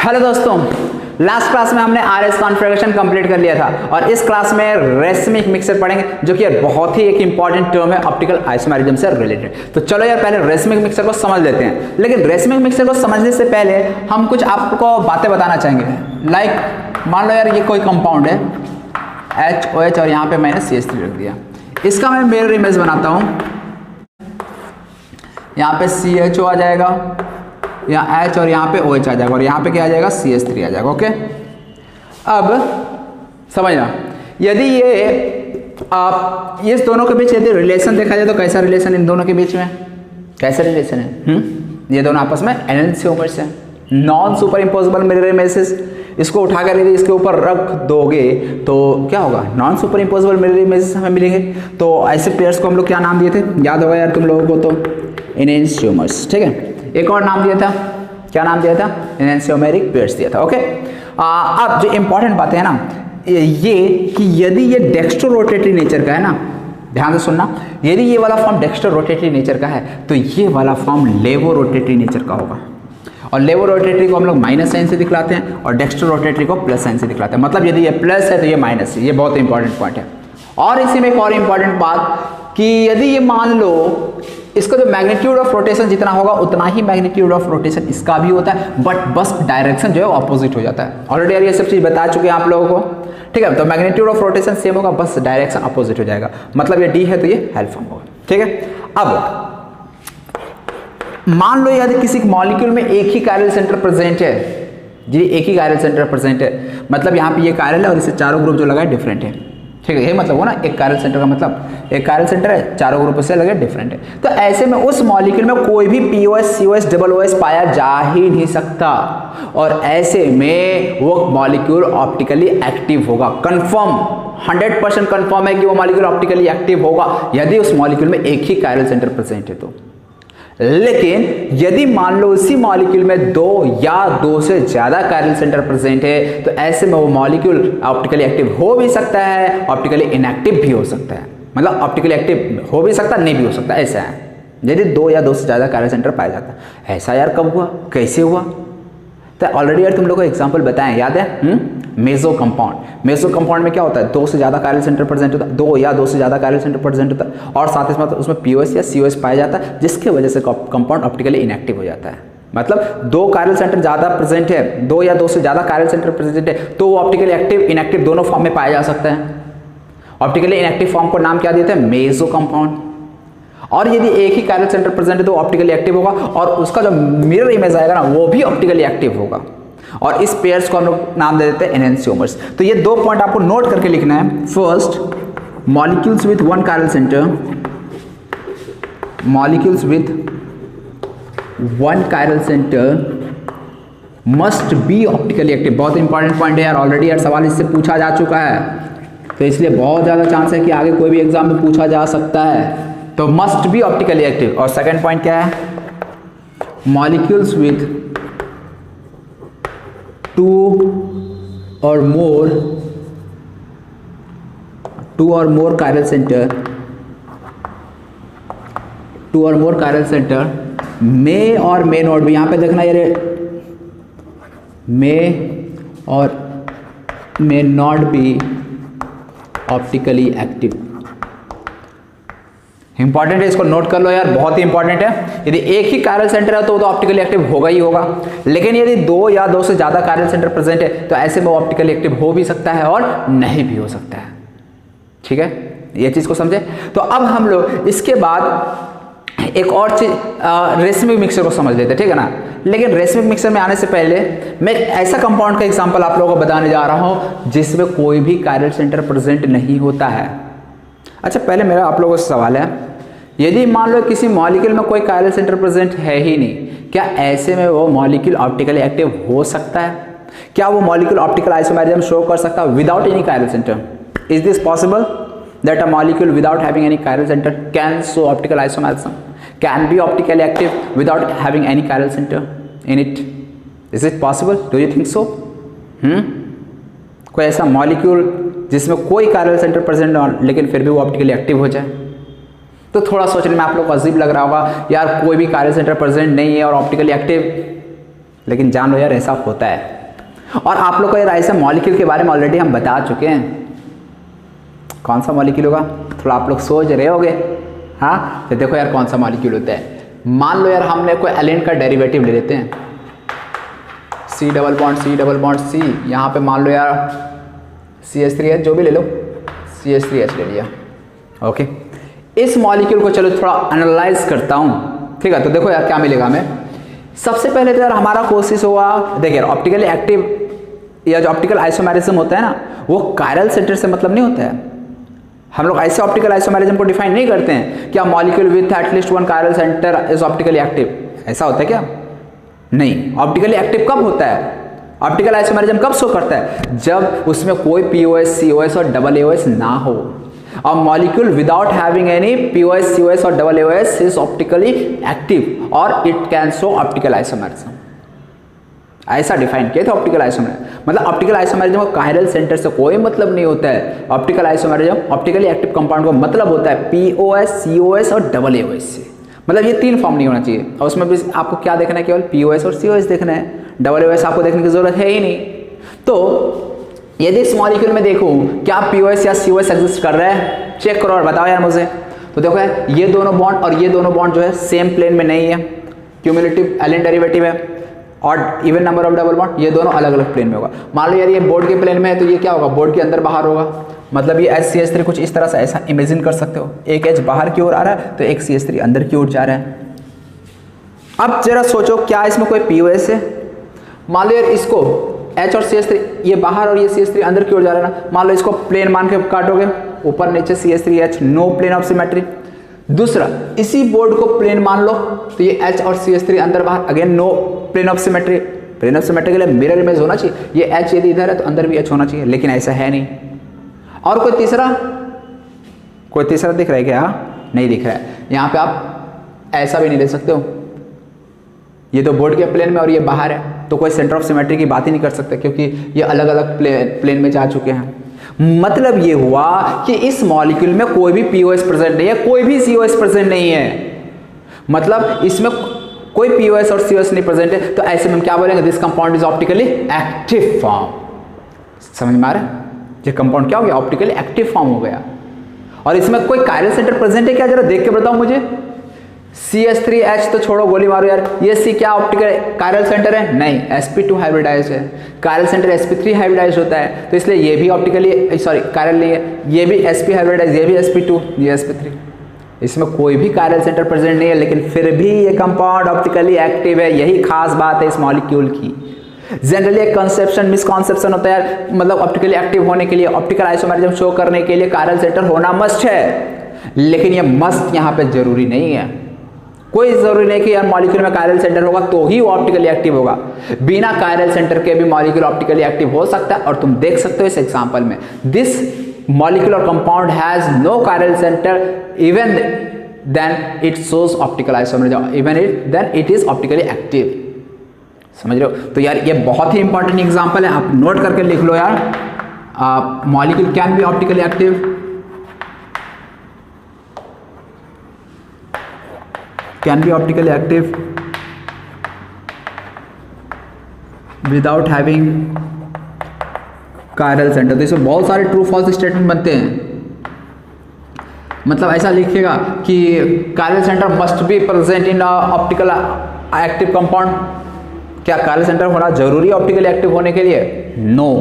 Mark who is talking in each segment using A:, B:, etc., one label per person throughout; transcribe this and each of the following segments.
A: Hello दोस्तों, last class में हमने आरएस कॉन्फ़िगरेशन कंप्लीट कर लिया था और इस क्लास में रेसमिक मिक्सर पढ़ेंगे जो कि बहुत ही एक इंपॉर्टेंट टर्म है ऑप्टिकल आइसोमेरिज्म से रिलेटेड। तो चलो यार पहले रेसमिक मिक्सर को समझ लेते हैं। लेकिन रेसमिक मिक्सर को समझने से पहले हम कुछ आपको बातें बताना चाहेंगे। लाइक मान लो यार ये कोई कंपाउंड है HOH और यहाँ पे मैंने CH3 रख दिया। इसका मैं मिरर इमेज बनाता हूँ। यहाँ पे CHO आ जाएगा, यहाँ H और यहाँ पे OH आ जाएगा और यहाँ पे क्या आ जाएगा CH3 आ जाएगा। ओके, अब समझना, यदि ये आप इस दोनों के बीच यदि रिलेशन देखा जाए तो कैसा रिलेशन इन दोनों के बीच में, कैसा रिलेशन है? ये दोनों आपस में एनेंसियोमर्स हैं, non super imposable mirror images. इसको उठाकर यदि इसके ऊपर रख दोगे तो क्या होगा? Non super imposable mirror images हमें मिलेंगे। तो ऐसे पेयर्स को हम लोग क्या नाम दिए थे, याद होगा यार तुम लोगों को? तो एनेंसियोमर्स। ठीक है, एक और नाम दिया था, क्या नाम दिया था? एनेंसियोमेरिक पेयर्स दिया था। ओके, अब जो इंपॉर्टेंट बातें है ना ये कि यदि ये डेक्स्ट्रो रोटेटरी नेचर का है ना, ध्यान से सुनना, यदि ये वाला फॉर्म डेक्स्ट्रो रोटेटरी नेचर का है तो ये वाला फॉर्म लेवो रोटेटरी नेचर का होगा। और लेवो रोटेटरी को हम लोग माइनस साइन से दिखलाते हैं और डेक्स्ट्रो रोटेटरी को प्लस साइन से दिखलाते हैं। मतलब यदि ये प्लस है तो ये माइनस है। ये बहुत इंपॉर्टेंट पॉइंट है। और इसी में एक और इंपॉर्टेंट बात कि यदि ये मान लो इसका जो मैग्नीट्यूड ऑफ रोटेशन जितना होगा उतना ही मैग्नीट्यूड ऑफ रोटेशन इसका भी होता है, बट बस डायरेक्शन जो है ऑपोजिट हो जाता है। ऑलरेडी यार ये सब चीज़ बता चुके हैं आप लोगों को। ठीक है, तो मैग्नीट्यूड ऑफ रोटेशन सेम होगा, बस डायरेक्शन अपोजिट हो जाएगा। मतलब ये डी है तो ये हेल्प फॉर्म होगा। ठीक है, अब मान लो यदि किसी मॉलिक्यूल में एक ही कायरल सेंटर प्रेजेंट है, जी एक ही कायरल सेंटर प्रेजेंट है, मतलब यहाँ पे ये कायरल है और इसे चारों ग्रुप जो लगा है डिफरेंट है। ठीक है, ये मतलब हो ना, एक कायरल सेंटर का मतलब एक कायरल सेंटर है, चारों ग्रुप से लगे डिफरेंट है। तो ऐसे में उस मॉलिक्यूल में कोई भी POH COH OOH पाया जा ही नहीं सकता और ऐसे में वो मॉलिक्यूल ऑप्टिकली एक्टिव होगा। कंफर्म, 100% कंफर्म है कि वो मॉलिक्यूल ऑप्टिकली एक्टिव होगा यदि उस मॉलिक्यूल में एक ही कायरल सेंटर प्रेजेंट है तो। लेकिन यदि मान लो इसी मॉलिक्यूल में दो या दो से ज्यादा कायरल सेंटर प्रेजेंट है तो ऐसे में वो मॉलिक्यूल ऑप्टिकली एक्टिव हो भी सकता है, ऑप्टिकली इनएक्टिव भी हो सकता है। मतलब ऑप्टिकली एक्टिव हो भी सकता है, नहीं भी हो सकता, ऐसा है यदि दो या दो से ज्यादा कायरल सेंटर पाया जाता है। ऐसा यार कब हुआ, कैसे हुआ? तो ऑलरेडी यार तुम लोग को एग्जांपल बताएं, याद है? Meso compound. मेसो कंपाउंड में क्या होता है? दो से ज्यादा कायरल सेंटर प्रेजेंट होता है, दो या दो से ज्यादा कायरल सेंटर प्रेजेंट होता है और साथ ही साथ उसमें POH या COH पाया जाता है, जिसकी वजह से कंपाउंड ऑप्टिकली इनएक्टिव हो जाता है। मतलब दो कायरल सेंटर ज्यादा प्रेजेंट है, दो या दो से ज्यादा कायरल सेंटर प्रेजेंट है तो वो ऑप्टिकली एक्टिव इनएक्टिव दोनों फॉर्म में पाया जा सकता है। ऑप्टिकली इनएक्टिव फॉर्म को नाम क्या देते हैं? Meso compound. और यदि एक ही कायरल सेंटर प्रेजेंट है तो ऑप्टिकली एक्टिव होगा और उसका जो मिरर इमेज आएगा ना वो भी ऑप्टिकली एक्टिव होगा और इस पेयर्स को हम लोग नाम दे देते हैं एनेंसियोमर्स। तो ये दो पॉइंट आपको नोट करके लिखना है। First, molecules with one chiral centre, molecules with one chiral centre must be optically active. बहुत इंपॉर्टेंट पॉइंट है यार, ऑलरेडी यार सवाल इससे पूछा जा चुका है तो इसलिए बहुत ज्यादा चांस है कि आगे कोई भी एग्जाम में पूछा जा सकता है। तो मस्ट बी ऑप्टिकली एक्टिव। और सेकंड पॉइंट क्या है? Molecules with two or more chiral center may और may not भी, यहाँ पे देखना यार, may और may not be optically active. Important है, इसको नोट कर लो यार, बहुत ही इंपॉर्टेंट है। यदि एक ही कायरल सेंटर है तो वो तो ऑप्टिकली एक्टिव होगा ही होगा, लेकिन यदि दो या दो से ज्यादा कायरल सेंटर प्रेजेंट है तो ऐसे में वो ऑप्टिकली एक्टिव हो भी सकता है और नहीं भी हो सकता है। ठीक है, ये चीज को समझे? तो अब हम लोग इसके बाद एक और चीज रेसमिक मिक्सर को समझ लेते हैं। ठीक है ना? लेकिन रेसमिक मिक्सर में आने से पहले मैं ऐसा कंपाउंड का एग्जाम्पल आप लोगों को बताने जा रहा हूं जिसमें कोई भी कायरल सेंटर प्रेजेंट नहीं होता है। अच्छा, पहले मेरा आप लोगों से सवाल है, यदि मान लो किसी मॉलिक्यूल में कोई कायरल सेंटर प्रेजेंट है ही नहीं, क्या ऐसे में वो मॉलिक्यूल ऑप्टिकली एक्टिव हो सकता है? क्या वो मॉलिक्यूल ऑप्टिकल आइसोमेरिज्म शो कर सकता है without any chiral centre? Is this possible that a molecule without having any chiral centre can show optical isomerism, can be optically active without having any chiral centre in it? Is it possible? Do you think so? कोई ऐसा molecule जिसमें कोई chiral centre present ना लेकिन फिर भी वो optically active हो जाए? तो थोड़ा सोचने में आप लोग को अजीब लग रहा होगा, यार कोई भी कायरल सेंटर प्रेजेंट नहीं है और ऑप्टिकली एक्टिव, लेकिन जान लो यार ऐसा होता है। और आप लोग को यार ऐसे मॉलिक्यूल के बारे में ऑलरेडी हम बता चुके हैं। कौन सा मॉलिक्यूल होगा थोड़ा आप लोग सोच रहे होगे। हाँ तो देखो यार कौन सा मॉलिक्यूल होता है। मान लो यार हमने कोई एलिन का डेरिवेटिव ले लेते हैं, C डबल बॉन्ड C, यहाँ पे मान लो यार CH3H, जो भी ले लो, CH3H ले लिया। ओके, इस मॉलिक्यूल को चलो थोड़ा एनालाइज करता हूँ, ठीक है। तो देखो यार क्या मिलेगा हमें। सबसे पहले तो यार हमारा कोशिश होगा, देखिए यार ऑप्टिकली एक्टिव या जो ऑप्टिकल आइसोमेरिज्म होता है ना, वो कायरल सेंटर से मतलब नहीं होता है। हम लोग ऐसे ऑप्टिकल आइसोमेरिज्म को डिफाइन नहीं करते हैं क्या molecule with at least one chiral centre is optically active, ऐसा होता है क्या? नहीं। ऑप्टिकली एक्टिव कब होता है? ऑप्टिकल आइसोमेरिज्म कब शो करता है? जब उसमें कोई POS, COS और डबल AOS ना हो। A molecule without having any POS, COS or double AOS is optically active or it can show optical isomerism। ऐसा डिफाइन किया था ऑप्टिकल आइसोमेरिज्म। मतलब ऑप्टिकल आइसोमेरिज्म को कायरल सेंटर से कोई मतलब नहीं होता है। Optical isomerism optically active compound को मतलब होता है POS, COS और डबल AOS से। मतलब ये तीन फॉर्म नहीं होना चाहिए। और उसमें भी आपको क्या देखना है? केवल POS और COS देखना है, डबल AOS आपको देखने की जरूरत है ही नहीं। तो यदि इस मॉलिक्यूल में देखूं क्या POS या COS एग्जिस्ट कर रहा है, चेक करो और बताओ यार मुझे। तो देखो यार ये दोनों बॉन्ड और ये दोनों बॉन्ड जो है सेम प्लेन में नहीं है, क्यूमुलेटिव एलिन डेरिवेटिव है, और even number of double bond, ये दोनों अलग अलग प्लेन में होगा। मान लो यार ये बोर्ड के प्लेन में है तो ये क्या होगा? बोर्ड के अंदर बाहर होगा। मतलब ये HCH3 कुछ इस तरह से ऐसा इमेजिन कर सकते हो, एक H बाहर की ओर आ रहा है तो एक CH3 अंदर की ओर जा रहा है। अब जरा सोचो क्या इसमें कोई POS है? मान लो यार इसको H और CH3 ये बाहर और ये CH3 अंदर की ओर जा रहा है ना, मान लो इसको प्लेन मान के काटोगे, ऊपर नीचे CH3H, no plane of symmetry. दूसरा इसी बोर्ड को प्लेन मान लो तो ये H और CH3 अंदर बाहर, again no plane of symmetry. Plane of symmetry के लिए मिरर इमेज होना चाहिए, ये H यदि इधर है तो अंदर भी H होना चाहिए, लेकिन ऐसा है नहीं। और कोई तीसरा दिख रहा है क्या? नहीं दिख रहा है। यहाँ पे आप ऐसा भी नहीं ले सकते हो, ये तो बोर्ड के प्लेन में और ये बाहर है, तो कोई सेंटर ऑफ सिमेट्री की बात ही नहीं कर सकते क्योंकि ये अलग अलग प्लेन में जा चुके हैं। मतलब ये हुआ कि इस मॉलिक्यूल में कोई भी POS प्रेजेंट नहीं है, कोई भी COS प्रेजेंट नहीं है। मतलब इसमें कोई POS और COS नहीं प्रेजेंट है, तो ऐसे में हम क्या बोलेंगे? This compound is optically active form. समझ में आ रहा है? ये कंपाउंड क्या हो गया? ऑप्टिकली एक्टिव फॉर्म हो गया। और इसमें कोई कायरल सेंटर प्रेजेंट है क्या? जरा देख के बताओ मुझे। CH3H तो छोड़ो, गोली मारो यार। ये C क्या ऑप्टिकल कायरल सेंटर है? नहीं, sp2 हाइब्रिडाइज है। कायरल सेंटर sp3 हाइब्रिडाइज होता है, तो इसलिए ये भी ऑप्टिकली सॉरी कायरल नहीं है, ये भी sp हाइब्रिडाइज, ये भी sp2, ये sp3। इसमें कोई भी कायरल सेंटर प्रेजेंट नहीं है, लेकिन फिर भी ये कंपाउंड ऑप्टिकली एक्टिव है। यही खास बात है इस मॉलिक्यूल की। जनरली एक कंसेप्शन मिसकॉन्सेप्शन होता है, मतलब ऑप्टिकली एक्टिव होने के लिए, ऑप्टिकल आइसोमेरिज्म शो करने के लिए कायरल सेंटर होना मस्ट है, लेकिन ये मस्ट यहाँ पे जरूरी नहीं है। कोई जरूरी नहीं कि यार मॉलिक्यूल में कायरल सेंटर होगा तो ही वो ऑप्टिकली एक्टिव होगा। बिना कायरल सेंटर के भी मॉलिक्यूल ऑप्टिकली एक्टिव हो सकता है, और तुम देख सकते हो इस एग्जांपल में। This molecular compound has no chiral centre, even then it shows optical isomerism, even then it is optically active. समझ रहे हो? तो यार ये बहुत ही इंपॉर्टेंट एग्जांपल है, आप नोट करके लिख लो यार। Molecule can be optically active, can be optically active without having chiral center। तो इसमें बहुत सारे ट्रू फॉल्स स्टेटमेंट बनते हैं। मतलब ऐसा लिखेगा कि chiral center must be present in optical active compound. क्या chiral center होना जरूरी है ऑप्टिकली एक्टिव होने के लिए? नो,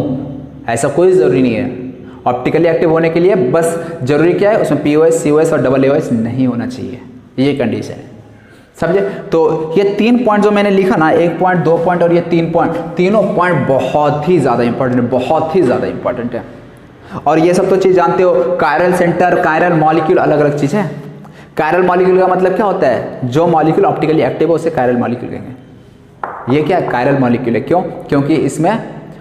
A: ऐसा कोई जरूरी नहीं है। ऑप्टिकली एक्टिव होने के लिए बस जरूरी क्या है? उसमें POS, COS और डबल AOS नहीं होना चाहिए, ये कंडीशन है। समझे? तो ये 3 पॉइंट जो मैंने लिखा ना, 1 पॉइंट, 2 पॉइंट और ये 3 पॉइंट, तीनों पॉइंट बहुत ही ज़्यादा इंपॉर्टेंट है, बहुत ही ज़्यादा इंपॉर्टेंट है। और ये सब तो चीज़ जानते हो, कायरल सेंटर, कायरल मॉलिक्यूल अलग अलग चीज़ है। कायरल मॉलिक्यूल का मतलब क्या होता है? जो मॉलिक्यूल ऑप्टिकली एक्टिव है उसे कायरल मॉलिक्यूल कहेंगे। ये क्या है? कायरल मॉलिक्यूल है। क्यों? क्योंकि इसमें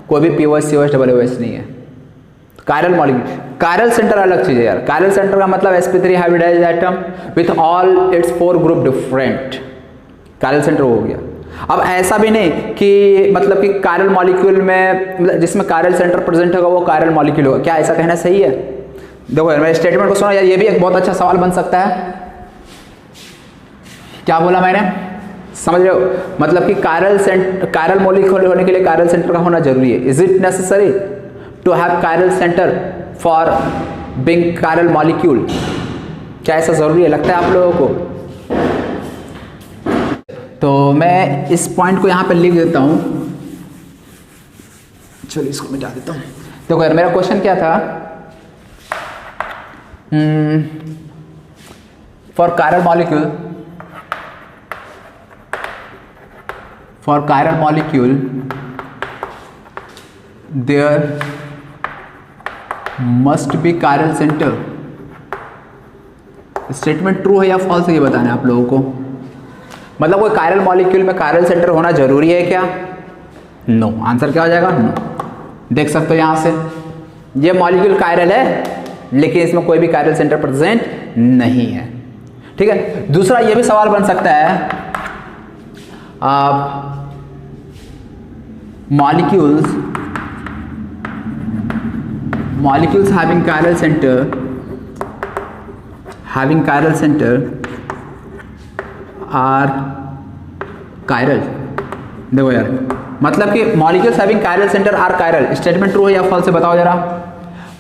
A: कोई भी POS, COS, डबल AOS नहीं है। कायरल मॉलिक्यूल, कायरल सेंटर अलग चीज है यार। कायरल सेंटर का मतलब sp3 hybridised atom with all its 4 group different, chiral centre हो गया। अब ऐसा भी नहीं कि मतलब कि कायरल मॉलिक्यूल में जिसमें कायरल सेंटर प्रेजेंट होगा वो कायरल मॉलिक्यूल होगा, क्या ऐसा कहना सही है? देखो यार मेरे स्टेटमेंट को सुनो यार, ये भी एक बहुत अच्छा सवाल बन सकता है। क्या बोला मैंने? समझ रहे हो? मतलब कि कायरल मॉलिक्यूल होने के लिए कायरल सेंटर का होना जरूरी है। Is it necessary to have chiral centre for being chiral molecule? क्या ऐसा जरूरी है, लगता है आप लोगों को? तो मैं इस पॉइंट को यहाँ पे लिख देता हूँ, चलिए इसको मिटा देता हूँ। देखो यार, मेरा क्वेश्चन क्या था, for chiral molecule there must be chiral centre. Statement true है या फॉल्स है ये बताना है आप लोगों को। मतलब कोई कायरल मॉलिक्यूल में कायरल सेंटर होना जरूरी है क्या? नो। आंसर क्या हो जाएगा? नो। देख सकते हो यहां से, ये मॉलिक्यूल कायरल है लेकिन इसमें कोई भी कायरल सेंटर प्रेजेंट नहीं है। ठीक है। दूसरा ये भी सवाल बन सकता है, molecules having chiral center are chiral। देखो यार, मतलब कि molecules having chiral centre are chiral, statement true है या फॉल्स है बताओ जरा।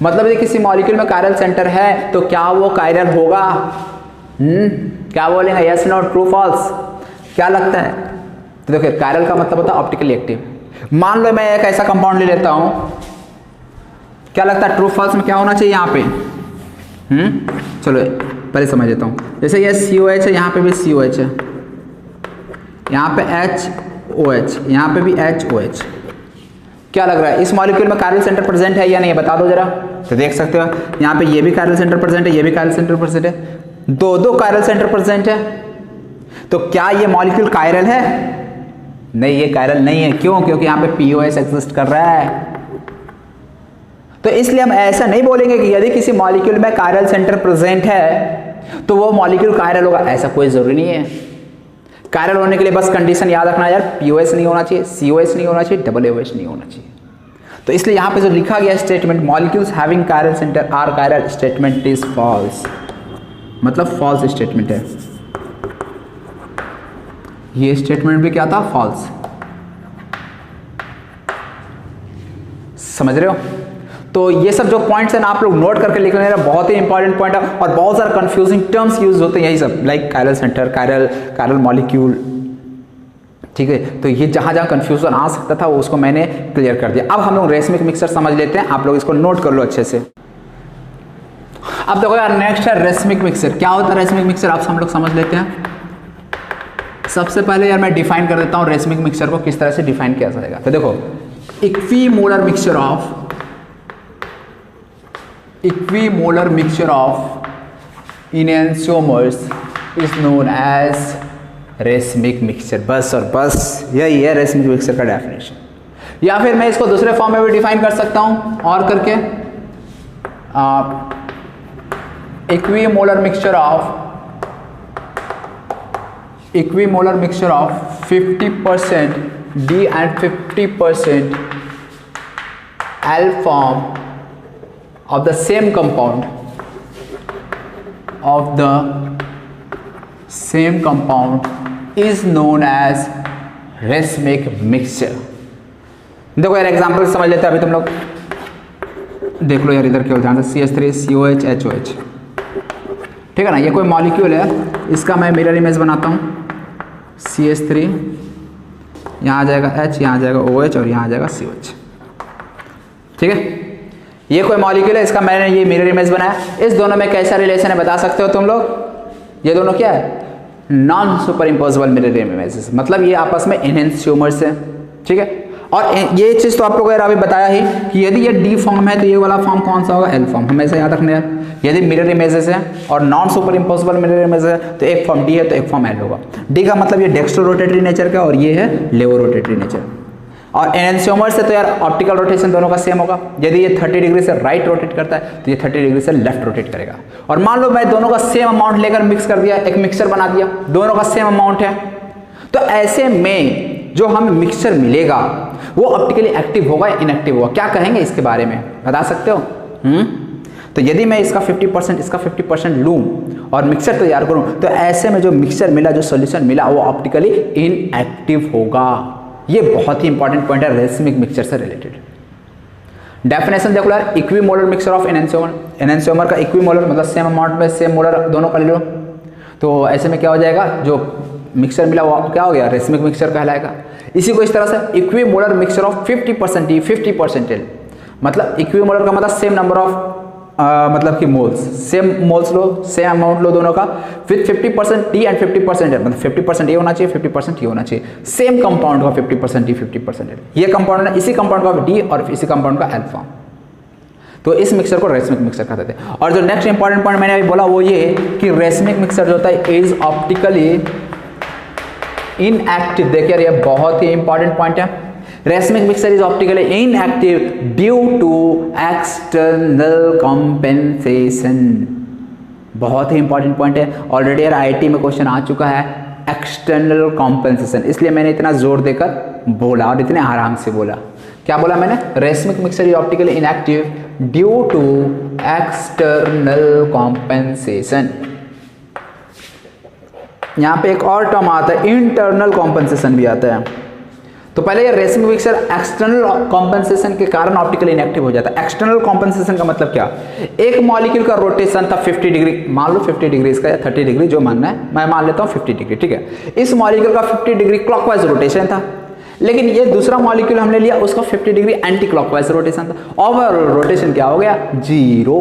A: मतलब यदि किसी मॉलिक्यूल में कायरल सेंटर है तो क्या वो कायरल होगा? क्या बोलेंगे, यस नो, ट्रू फॉल्स? क्या लगता है? तो देखो, कायरल का मतलब होता है ऑप्टिकली एक्टिव। मान लो मैं एक ऐसा कंपाउंड ले लेता हूं, क्या लगता है ट्रू फॉल्स में क्या होना चाहिए यहाँ पे? चलो पहले समझ लेता हूँ। जैसे ये COH है, यहाँ पे भी COH है, यहाँ पे HOH, यहाँ पे भी HOH। क्या लग रहा है, इस मॉलिक्यूल में कायरल सेंटर प्रेजेंट है या नहीं, बता दो जरा। तो देख सकते हो यहाँ पे ये भी कायरल सेंटर प्रेजेंट है, ये भी कायरल सेंटर प्रेजेंट है, दो कायरल सेंटर प्रेजेंट है। तो क्या ये मॉलिक्यूल कायरल है? नहीं, ये कायरल नहीं है। क्यों? क्योंकि यहाँ पे POS एग्जिस्ट कर रहा है। तो इसलिए हम ऐसा नहीं बोलेंगे कि यदि किसी मॉलिक्यूल में कायरल सेंटर प्रेजेंट है तो वो मॉलिक्यूल कायरल होगा, ऐसा कोई जरूरी नहीं है। कायरल होने के लिए बस कंडीशन याद रखना यार, POS नहीं होना चाहिए, COS नहीं होना चाहिए, OOH नहीं होना चाहिए। तो इसलिए यहाँ पे जो लिखा गया statement molecules having chiral centre are chiral, statement is false, मतलब फॉल्स स्टेटमेंट है। ये स्टेटमेंट भी क्या था? फॉल्स। समझ रहे हो? तो ये सब जो पॉइंट्स हैं ना, आप लोग नोट करके लिख लेना, बहुत ही इंपॉर्टेंट पॉइंट है। और बहुत सारे कंफ्यूजिंग टर्म्स यूज होते हैं यही सब, like chiral centre, chiral molecule. ठीक है। तो ये जहां जहां कंफ्यूजन आ सकता था उसको मैंने क्लियर कर दिया। अब हम लोग रेसमिक मिक्सचर समझ लेते हैं, आप लोग इसको नोट कर लो अच्छे से। अब देखो यार, नेक्स्ट है रेसमिक मिक्सचर। क्या होता है रेसमिक मिक्सचर, आप हम लोग समझ लेते हैं। सबसे पहले यार मैं डिफाइन कर देता हूं रेसमिक मिक्सचर को किस तरह से डिफाइन किया जाएगा। तो देखो, equimolar mixture of enantiomers is known as racemic mixture. बस और बस यही है रेसमिक मिक्सचर का डेफिनेशन। या फिर मैं इसको दूसरे फॉर्म में भी डिफाइन कर सकता हूं और करके, equimolar mixture of 50% D and 50% L form of the same compound is known as racemic mixture. देखो यार एग्जांपल समझ लेते हैं अभी तुम लोग, देख लो यार इधर क्या होता है, CH3 COH HOH। ठीक है ना, ये कोई मॉलिक्यूल है, इसका मैं मिरर इमेज बनाता हूँ। CH3, यहाँ आ जाएगा H, यहाँ आ जाएगा OH और यहाँ आ जाएगा COH। ठीक है, ये कोई मॉलिक्यूल है, इसका मैंने ये मिरर इमेज बनाया। इस दोनों में कैसा रिलेशन है बता सकते हो तुम लोग? ये दोनों क्या है? Non super imposable mirror images, मतलब ये आपस में एनहेंस्योमर्स है। ठीक है, और ये चीज तो आप लोगों को अभी बताया ही कि यदि ये डी फॉर्म है तो ये वाला फॉर्म कौन सा होगा? L form. हमेशा याद रखना है, यदि मिरर इमेजेस है और non superimposable mirror image है तो एक फॉर्म डी है तो एक फॉर्म एल होगा। डी का मतलब ये डेक्स्ट्रो रोटेटरी नेचर का और ये है लेवो रोटेटरी नेचर। और एनहेंस्योमर से तो यार ऑप्टिकल रोटेशन दोनों का सेम होगा। यदि ये 30 डिग्री से राइट रोटेट करता है तो ये 30 डिग्री से लेफ्ट रोटेट करेगा। और मान लो मैं दोनों का सेम अमाउंट लेकर मिक्स कर दिया, एक मिक्सचर बना दिया, दोनों का सेम अमाउंट है, तो ऐसे में जो हमें मिक्सचर मिलेगा वो ऑप्टिकली एक्टिव होगा या इनएक्टिव होगा, क्या कहेंगे इसके बारे में बता सकते हो? तो यदि मैं इसका 50% इसका 50% लूँ और मिक्सचर तैयार करूँ तो ऐसे में जो मिक्सचर मिला, जो सॉल्यूशन मिला, वो ऑप्टिकली इनएक्टिव होगा। ये बहुत ही इंपॉर्टेंट पॉइंट है रेसमिक मिक्सचर से रिलेटेड। डेफिनेशन देखो यार, इक्विमोलर मिक्सचर ऑफ एनहांसियोमर, एनहांसियोमर का इक्विमोलर मतलब सेम अमाउंट में सेम मोलर दोनों कर लो, तो ऐसे में क्या हो जाएगा, जो मिक्सचर मिला वो क्या हो गया, रेसमिक मिक्सचर कहलाएगा। इसी को इस तरह से equimolar mixture of 50% E 50% L, मतलब इक्विमोलर का मतलब सेम नंबर ऑफ मतलब कि मोल्स, सेम मोल्स लो, सेम अमाउंट लो दोनों का, विथ 50% T एंड 50% L, मतलब 50% A होना चाहिए, 50% T होना चाहिए, सेम कंपाउंड का 50% T 50% L। ये कंपाउंड है, इसी कंपाउंड का D और इसी कंपाउंड का अल्फा, तो इस मिक्सचर को रेसमिक मिक्सचर कहते थे। और जो नेक्स्ट इंपॉर्टेंट पॉइंट मैंने अभी बोला वो ये कि रेसमिक मिक्सचर जो होता है इज ऑप्टिकली इनएक्टिव। देखिए ये बहुत ही इंपॉर्टेंट पॉइंट है, racemic mixture is optically inactive due to external compensation. बहुत ही इंपॉर्टेंट पॉइंट है, ऑलरेडी यार आईआईटी में क्वेश्चन आ चुका है एक्सटर्नल कॉम्पेंसेशन, इसलिए मैंने इतना जोर देकर बोला और इतने आराम से बोला। क्या बोला मैंने, racemic mixture is optically inactive due to external compensation. यहां पे एक और टर्म आता है इंटरनल कॉम्पेंसेशन भी आता है। तो पहले ये रेसमिक मिक्सचर एक्सटर्नल कॉम्पेंसेशन के कारण ऑप्टिकली इनएक्टिव हो जाता है। एक्सटर्नल कॉम्पेंसेशन का मतलब क्या, एक मॉलिक्यूल का रोटेशन था 50 डिग्री, मान लो 50 डिग्री इसका या 30 डिग्री जो मानना है, मैं मान लेता हूँ 50 डिग्री, ठीक है। इस मॉलिक्यूल का 50 डिग्री क्लॉकवाइज रोटेशन था, लेकिन ये दूसरा मॉलिक्यूल हमने लिया उसका 50 डिग्री एंटी क्लॉकवाइज रोटेशन था, ओवरऑल रोटेशन क्या हो गया, 0।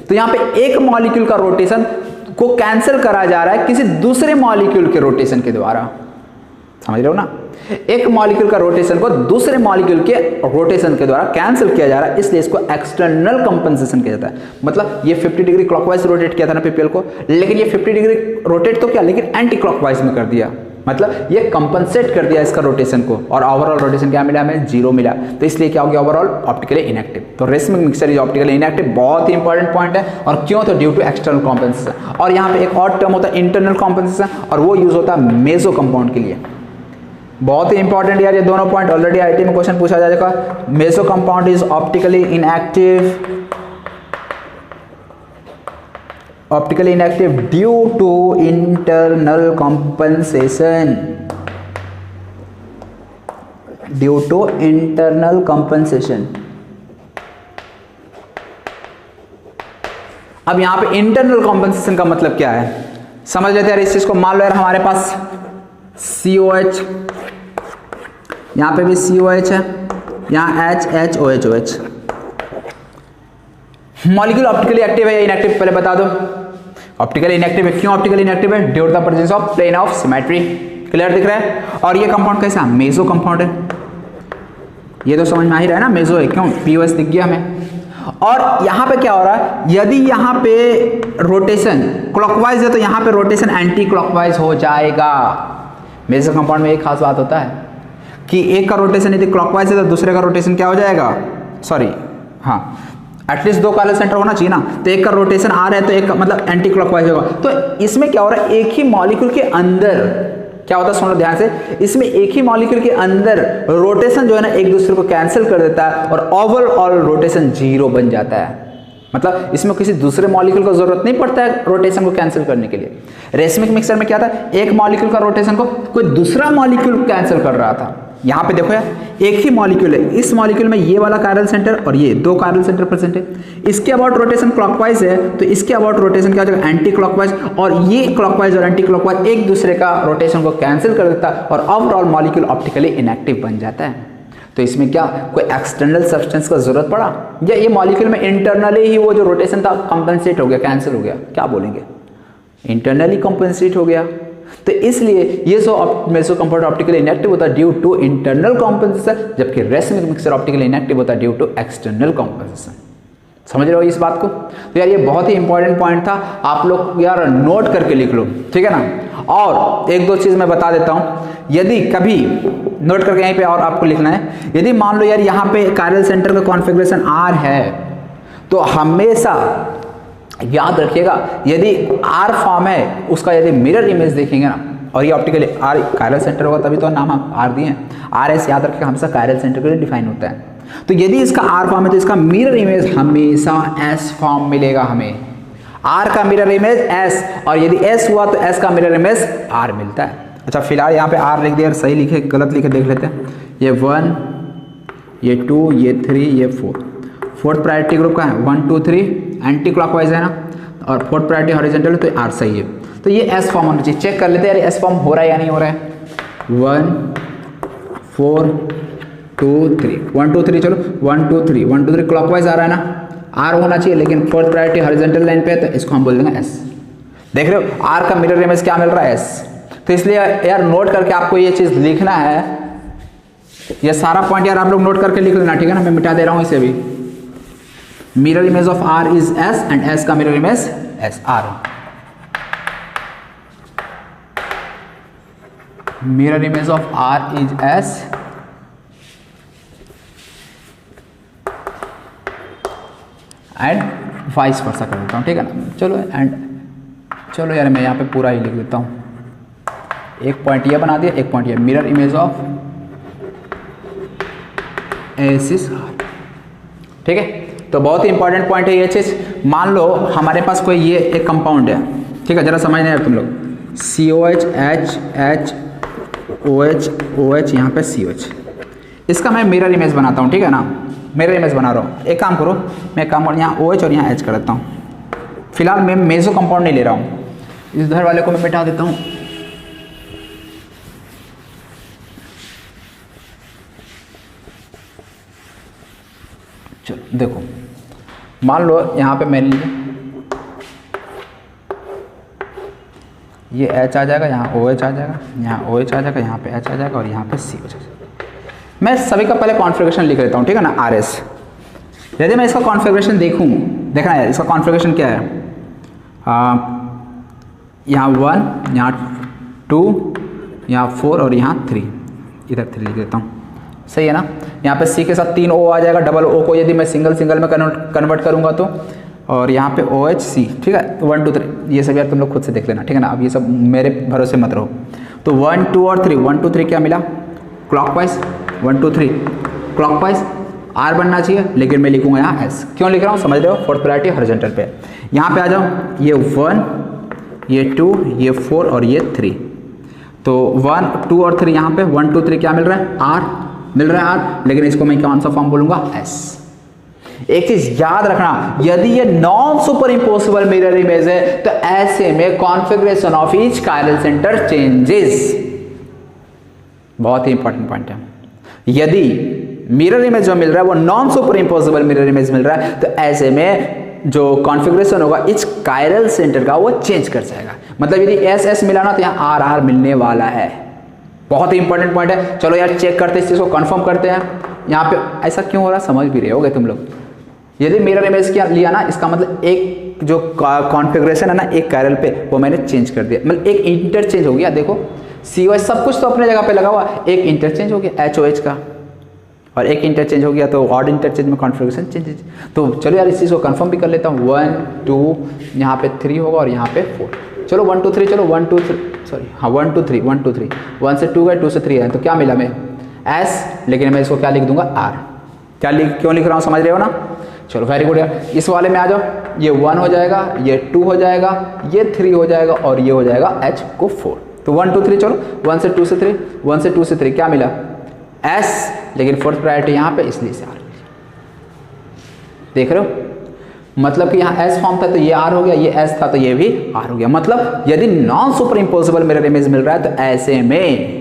A: तो यहाँ पे एक मॉलिक्यूल का रोटेशन को कैंसिल करा जा रहा है किसी दूसरे मॉलिक्यूल के रोटेशन के द्वारा, समझ रहे हो ना। एक मॉलिक्यूल का रोटेशन को दूसरे मॉलिक्यूल के रोटेशन के द्वारा कैंसिल किया जा रहा है, इसलिए इसको एक्सटर्नल कंपनसेशन किया जाता है। मतलब ये 50 डिग्री क्लॉकवाइज रोटेट किया था ना पीपीएल को, लेकिन ये 50 डिग्री रोटेट तो किया लेकिन एंटी क्लॉकवाइज में कर दिया, मतलब ये कंपनसेट कर दिया इसका रोटेशन को, और ओवरऑल रोटेशन क्या मिला हमें, 0 मिला। तो इसलिए क्या हो गया, ओवरऑल ऑप्टिकली इनएक्टिव। तो racemic mixture is optically inactive, बहुत ही इंपॉर्टेंट पॉइंट है। और क्यों, तो ड्यू टू एक्सटर्नल कॉम्पेंसेशन। और यहाँ पे एक और टर्म होता है इंटरनल कॉम्पेंसेशन, और वो यूज होता है मेसो कंपाउंड के लिए। बहुत ही इंपॉर्टेंट यार ये दोनों पॉइंट, ऑलरेडी आईआईटी में क्वेश्चन पूछा जा चुका है। Meso compound is optically inactive, optically inactive due to internal compensation, due to internal compensation. अब यहां पे इंटरनल कॉम्पेंसेशन का मतलब क्या है, समझ लेते हैं इस चीज को। मान लो यार हमारे पास COH, यहां पे भी COH है, यहां HHOH। मॉलिक्यूल ऑप्टिकली एक्टिव है या इनएक्टिव, पहले बता दो। ऑप्टिकली इनएक्टिव है, क्यों ऑप्टिकली इनएक्टिव है, due to the presence of plane of symmetry. Clear दिख रहा है। और ये कंपाउंड कैसा, मेसो कंपाउंड है, ये तो समझ में आ ही रहा है ना, मेसो है, क्यों POS दिख गया हमें। और यहां पे क्या हो रहा है, यदि यहां पे रोटेशन क्लॉकवाइज है तो यहां पे रोटेशन एंटी क्लॉकवाइज हो जाएगा। मेसो कंपाउंड में एक खास बात होता है कि एक का रोटेशन यदि क्लॉकवाइज है तो दूसरे का रोटेशन क्या हो जाएगा, सॉरी हाँ, एटलीस्ट 2 कार्बन सेंटर होना चाहिए ना, तो एक का रोटेशन आ रहा है तो एक का मतलब एंटी क्लॉकवाइज होगा। तो इसमें क्या हो रहा है, एक ही मॉलिक्यूल के अंदर क्या होता है, सुनो ध्यान से, इसमें एक ही मॉलिक्यूल के अंदर रोटेशन जो है ना एक दूसरे को कैंसिल कर देता है और ओवरऑल रोटेशन 0 बन जाता है। मतलब इसमें किसी दूसरे मॉलिक्यूल को जरूरत नहीं पड़ता है रोटेशन को कैंसिल करने के लिए। रेसमिक मिक्सचर में क्या था, एक मॉलिक्यूल का रोटेशन को कोई दूसरा मॉलिक्यूल कैंसिल कर रहा था। यहाँ पे देखो यार, एक ही मॉलिक्यूल है, इस मॉलिक्यूल में ये वाला कायरल सेंटर और ये 2 कायरल सेंटर प्रेजेंट है। इसके अबाउट रोटेशन क्लॉकवाइज है तो इसके अबाउट रोटेशन क्या हो जाएगा, एंटी क्लॉकवाइज। और ये क्लॉकवाइज और एंटी क्लॉकवाइज एक दूसरे का रोटेशन को कैंसिल कर देता है और ओवरऑल मॉलिक्यूल ऑप्टिकली इनएक्टिव बन जाता है। तो इसमें क्या कोई एक्सटर्नल सब्सटेंस का जरूरत पड़ा, या ये मॉलिक्यूल में इंटरनली ही वो जो रोटेशन था कंपनसेट हो गया, कैंसिल हो गया, क्या बोलेंगे, इंटरनली कंपनसेट हो गया। तो इसलिए ये जो मेसो कंपाउंड ऑप्टिकली इनएक्टिव होता है ड्यू टू इंटरनल कॉम्पेंसेशन, जबकि रेसमिक मिक्सचर ऑप्टिकली इनएक्टिव होता है ड्यू टू एक्सटर्नल कॉम्पेंसेशन। समझ रहे हो इस बात को। तो यार ये बहुत ही इंपॉर्टेंट पॉइंट था, आप लोग यार नोट करके लिख लो, ठीक है ना। और एक दो चीज मैं बता देता हूं, यदि कभी नोट करके यहीं पे और आपको लिखना है, यदि मान लो यार यहाँ पे कायरल सेंटर का कॉन्फ़िगरेशन R है तो हमेशा याद रखिएगा, यदि R फॉर्म है उसका यदि मिरर इमेज देखेंगे ना, और ये ऑप्टिकली R कायरल सेंटर होगा तभी तो नाम हम R दिए हैं, RS याद रखिएगा हमेशा कायरल सेंटर के लिए डिफाइन होता है। तो यदि इसका आर फॉर्म है तो इसका मिरर इमेज हमेशा एस फॉर्म मिलेगा हमें। आर का मिरर इमेज एस, और यदि एस हुआ तो एस का मिरर इमेज आर मिलता है। अच्छा फिलहाल यहाँ पे आर लिख दिया, सही लिखे गलत लिखे देख लेते हैं। ये 1, ये 2, ये 3, ये 4। फोर्थ प्रायोरिटी ग्रुप का है 1 2 3, एंटी क्लॉकवाइज है ना, और फोर्थ प्रायोरिटी हॉरिजॉन्टल है तो आर सही है। तो ये एस फॉर्म होना चाहिए। चेक कर लेते हैं यार एस फॉर्म हो रहा है या नहीं हो रहा है। 1 4 2 3 1 2 3, चलो 1 2 3 1 2 3 क्लॉकवाइज आ रहा है ना, आर होना चाहिए, लेकिन फोर्थ प्रायोरिटी हॉरिजॉन्टल लाइन पे है तो इसको हम बोल देंगे एस। देख रहे हो आर का मिरर इमेज क्या मिल रहा है एस। तो इसलिए यार नोट करके आपको ये चीज लिखना है, ये सारा पॉइंट यार आप लोग नोट करके लिख लेना, ठीक है ना। मैं मिटा दे रहा हूं इसे भी। Mirror image of R is S and S का mirror image S R. Mirror image of R is S and vice versa कर देता हूँ, ठीक है ना। चलो एंड चलो यार मैं यहाँ पे पूरा ही लिख देता हूँ। एक पॉइंट ये बना दिया, एक पॉइंट ये। Mirror image of S is R, ठीक है। तो बहुत ही इंपॉर्टेंट पॉइंट है ये चीज़। मान लो हमारे पास कोई ये एक कंपाउंड है, ठीक है, जरा समझना यार तुम लोग। COH H H OH OH यहाँ पे COH, इसका मैं मिरर इमेज बनाता हूँ, ठीक है ना। मिरर इमेज बना रहा हूँ। एक काम करो, मैं कंपाउंड यहाँ OH और यहाँ H कर देता हूँ। फिलहाल मैं मेसो कंपाउंड नहीं ले रहा हूँ, इधर वाले को मैं मिटा देता हूँ। चलो देखो, मान लो यहाँ पे मैंने लिया ये H आ जाएगा, यहाँ OH आ जाएगा, यहाँ OH आ जाएगा, यहाँ पे H आ जाएगा और यहाँ पे COH आ जाएगा। मैं सभी का पहले कॉन्फ़िगरेशन लिख लेता हूँ, ठीक है ना। RS यदि मैं इसका कॉन्फ़िगरेशन देखूँ, देखना है इसका कॉन्फ़िगरेशन क्या है। यहाँ 1, यहाँ 2, यहाँ 4 और यहाँ 3, इधर 3 लिख देता हूँ, सही है ना। यहाँ पे C के साथ 3 O आ जाएगा, डबल O को यदि मैं सिंगल सिंगल में कन्वर्ट करूँगा तो, और यहाँ पे OH C, ठीक है। 1 2 3 ये सब यार तुम लोग खुद से देख लेना, ठीक है ना। अब ये सब मेरे भरोसे मत रहो। तो 1 2 और 3, 1 2 3 क्या मिला क्लॉकवाइज, 1 2 3 क्लॉकवाइज। R बनना चाहिए, लेकिन मैं लिखूंगा यहाँ S। क्यों लिख रहा हूँ समझ रहे हो, फोर्थ प्रायोरिटी हॉरिजॉन्टल पे। यहाँ पे आ जाओ, ये 1 ये 2 ये 4 और ये 3। तो 1 2 और 3 यहाँ पे 1 2 3 क्या मिल रहा है R मिल रहा है R, लेकिन इसको मैं कौन सा फॉर्म बोलूंगा S। एक चीज याद रखना, यदि ये non superimposable mirror image है तो ऐसे में configuration of each chiral centre changes. बहुत ही इंपॉर्टेंट पॉइंट है। यदि मिरर इमेज जो मिल रहा है वो non superimposable mirror image मिल रहा है तो ऐसे में जो कॉन्फ़िगरेशन होगा इस कायरल सेंटर का वो चेंज कर जाएगा। मतलब यदि एस एस मिला ना तो यहाँ आर आर मिलने वाला है। बहुत ही इंपॉर्टेंट पॉइंट है। चलो यार चेक करते हैं, इस चीज़ को कंफर्म करते हैं। यहाँ पे ऐसा क्यों हो रहा है समझ भी रहे होगे तुम लोग। यदि मिरर इमेज क्या लिया ना, इसका मतलब एक जो कॉन्फ़िगरेशन है ना एक कायरल पे वो मैंने चेंज कर दिया, मतलब एक इंटरचेंज हो गया। देखो COH सब कुछ तो अपने जगह पे लगा हुआ, एक इंटरचेंज हो गया HOH का, और एक इंटरचेंज हो गया तो ऑड इंटरचेंज में कॉन्फ़िगरेशन चेंजेस। तो चलो यार इस चीज़ को कंफर्म भी कर लेता हूँ। 1 2 यहाँ पे 3 होगा और यहाँ पे 4। चलो 1 2 3, चलो 1 2 3 सॉरी हाँ 1 2 3 1 2 3 1 से 2 गए 2 से 3 है, तो क्या मिला मैं S, लेकिन मैं इसको क्या लिख दूंगा R। क्यों लिख रहा हूँ समझ रहे हो ना। चलो वेरी गुड यार। इस वाले में आ जाओ, ये 1 हो जाएगा, ये 2 हो जाएगा, ये 3 हो जाएगा और ये हो जाएगा H को 4। तो 1 2 3, चलो 1 से 2 से 3 1 से 2 से 3 क्या मिला S, लेकिन फोर्थ प्रायोरिटी यहाँ पे इसलिए से R। देख रहे हो, मतलब कि यहाँ S फॉर्म था तो ये R हो गया, ये S था तो ये भी R हो गया। मतलब यदि non superimposable mirror image मिल रहा है तो ऐसे में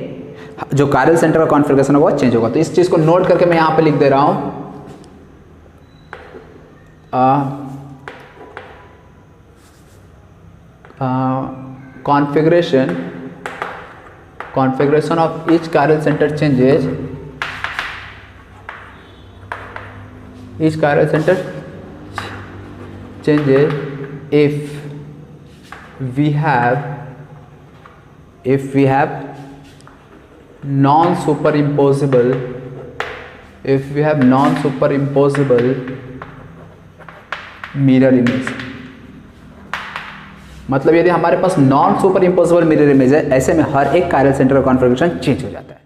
A: जो कायरल सेंटर का कॉन्फ़िगरेशन होगा वो चेंज होगा। तो इस चीज़ को नोट करके मैं यहाँ पे लिख दे रहा हूँ configuration of each chiral center changes if we have non-superimposable mirror image. मतलब यदि हमारे पास non superimposable mirror image है, ऐसे में हर एक कायरल सेंटर का कॉन्फ़िगरेशन चेंज हो जाता है।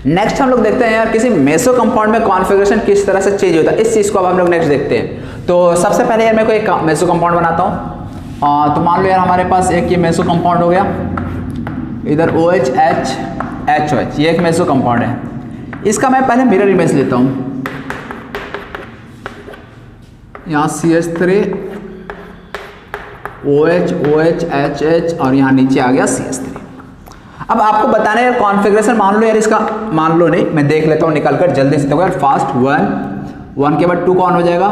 A: नेक्स्ट हम लोग देखते हैं यार किसी मेसो कंपाउंड में कॉन्फ़िगरेशन किस तरह से चेंज होता है, इस चीज़ को अब हम लोग नेक्स्ट देखते हैं। तो सबसे पहले यार मैं कोई एक मेसो कंपाउंड बनाता हूँ। तो मान लो यार हमारे पास एक ये मेसो कंपाउंड हो गया, इधर OH ये एक मेसो कंपाउंड है। इसका मैं पहले मिरर इमेज लेता हूँ, यहाँ CH3 OH HH और यहाँ नीचे आ गया CH3। अब आपको बताना है यार कॉन्फ़िगरेशन, मान लो यार इसका, मान लो नहीं, मैं देख लेता हूँ निकल कर जल्दी से। देखो यार फास्ट 1 के बाद 2 कौन हो जाएगा,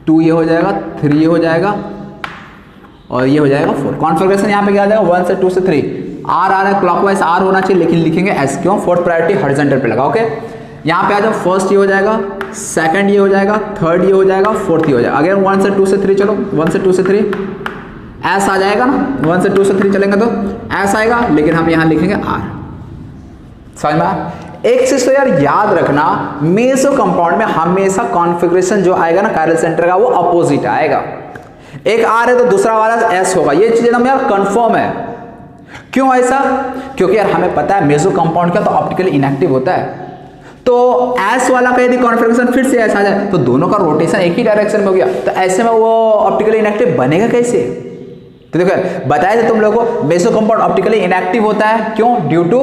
A: 2 ये हो जाएगा, 3 ये हो जाएगा और ये हो जाएगा 4। कॉन्फ़िगरेशन यहाँ पे क्या आ जाएगा 1 से 2 से 3। R आ रहा है, क्लॉकवाइज R होना चाहिए लेकिन लिखेंगे S, क्यों, फोर्थ प्रायोरिटी हॉरिजॉन्टल पे लगा। ओके, यहाँ पे आ जाओ, फर्स्ट ये हो जाएगा, सेकंड ये हो जाएगा, थर्ड ये हो जाएगा, फोर्थ ये हो जाएगा। अगर 1 से 2 से 3 चलो, 1 से 2 से 3 S आ जाएगा ना, 1 से 2 से 3 चलेंगे तो S आएगा, लेकिन हम यहाँ लिखेंगे R। समझ में? एक चीज तो यार याद रखना, मेसो कंपाउंड में हमेशा कॉन्फ़िगरेशन जो आएगा ना कायरल सेंटर का, वो अपोजिट आएगा। एक R है तो दूसरा वाला S होगा, ये चीज एकदम यार कंफर्म है। क्यों ऐसा? क्योंकि यार हमें पता है मेसो कंपाउंड क्या तो ऑप्टिकली इनएक्टिव होता है। तो S वाला का यदि कॉन्फ़िगरेशन फिर से ऐसा आ जाए तो दोनों का रोटेशन एक ही डायरेक्शन में हो गया, तो ऐसे में वो ऑप्टिकली इनएक्टिव बनेगा कैसे? तो देखो बताया था तुम लोगों को, मेसो कंपाउंड ऑप्टिकली इनएक्टिव होता है, क्यों? Due to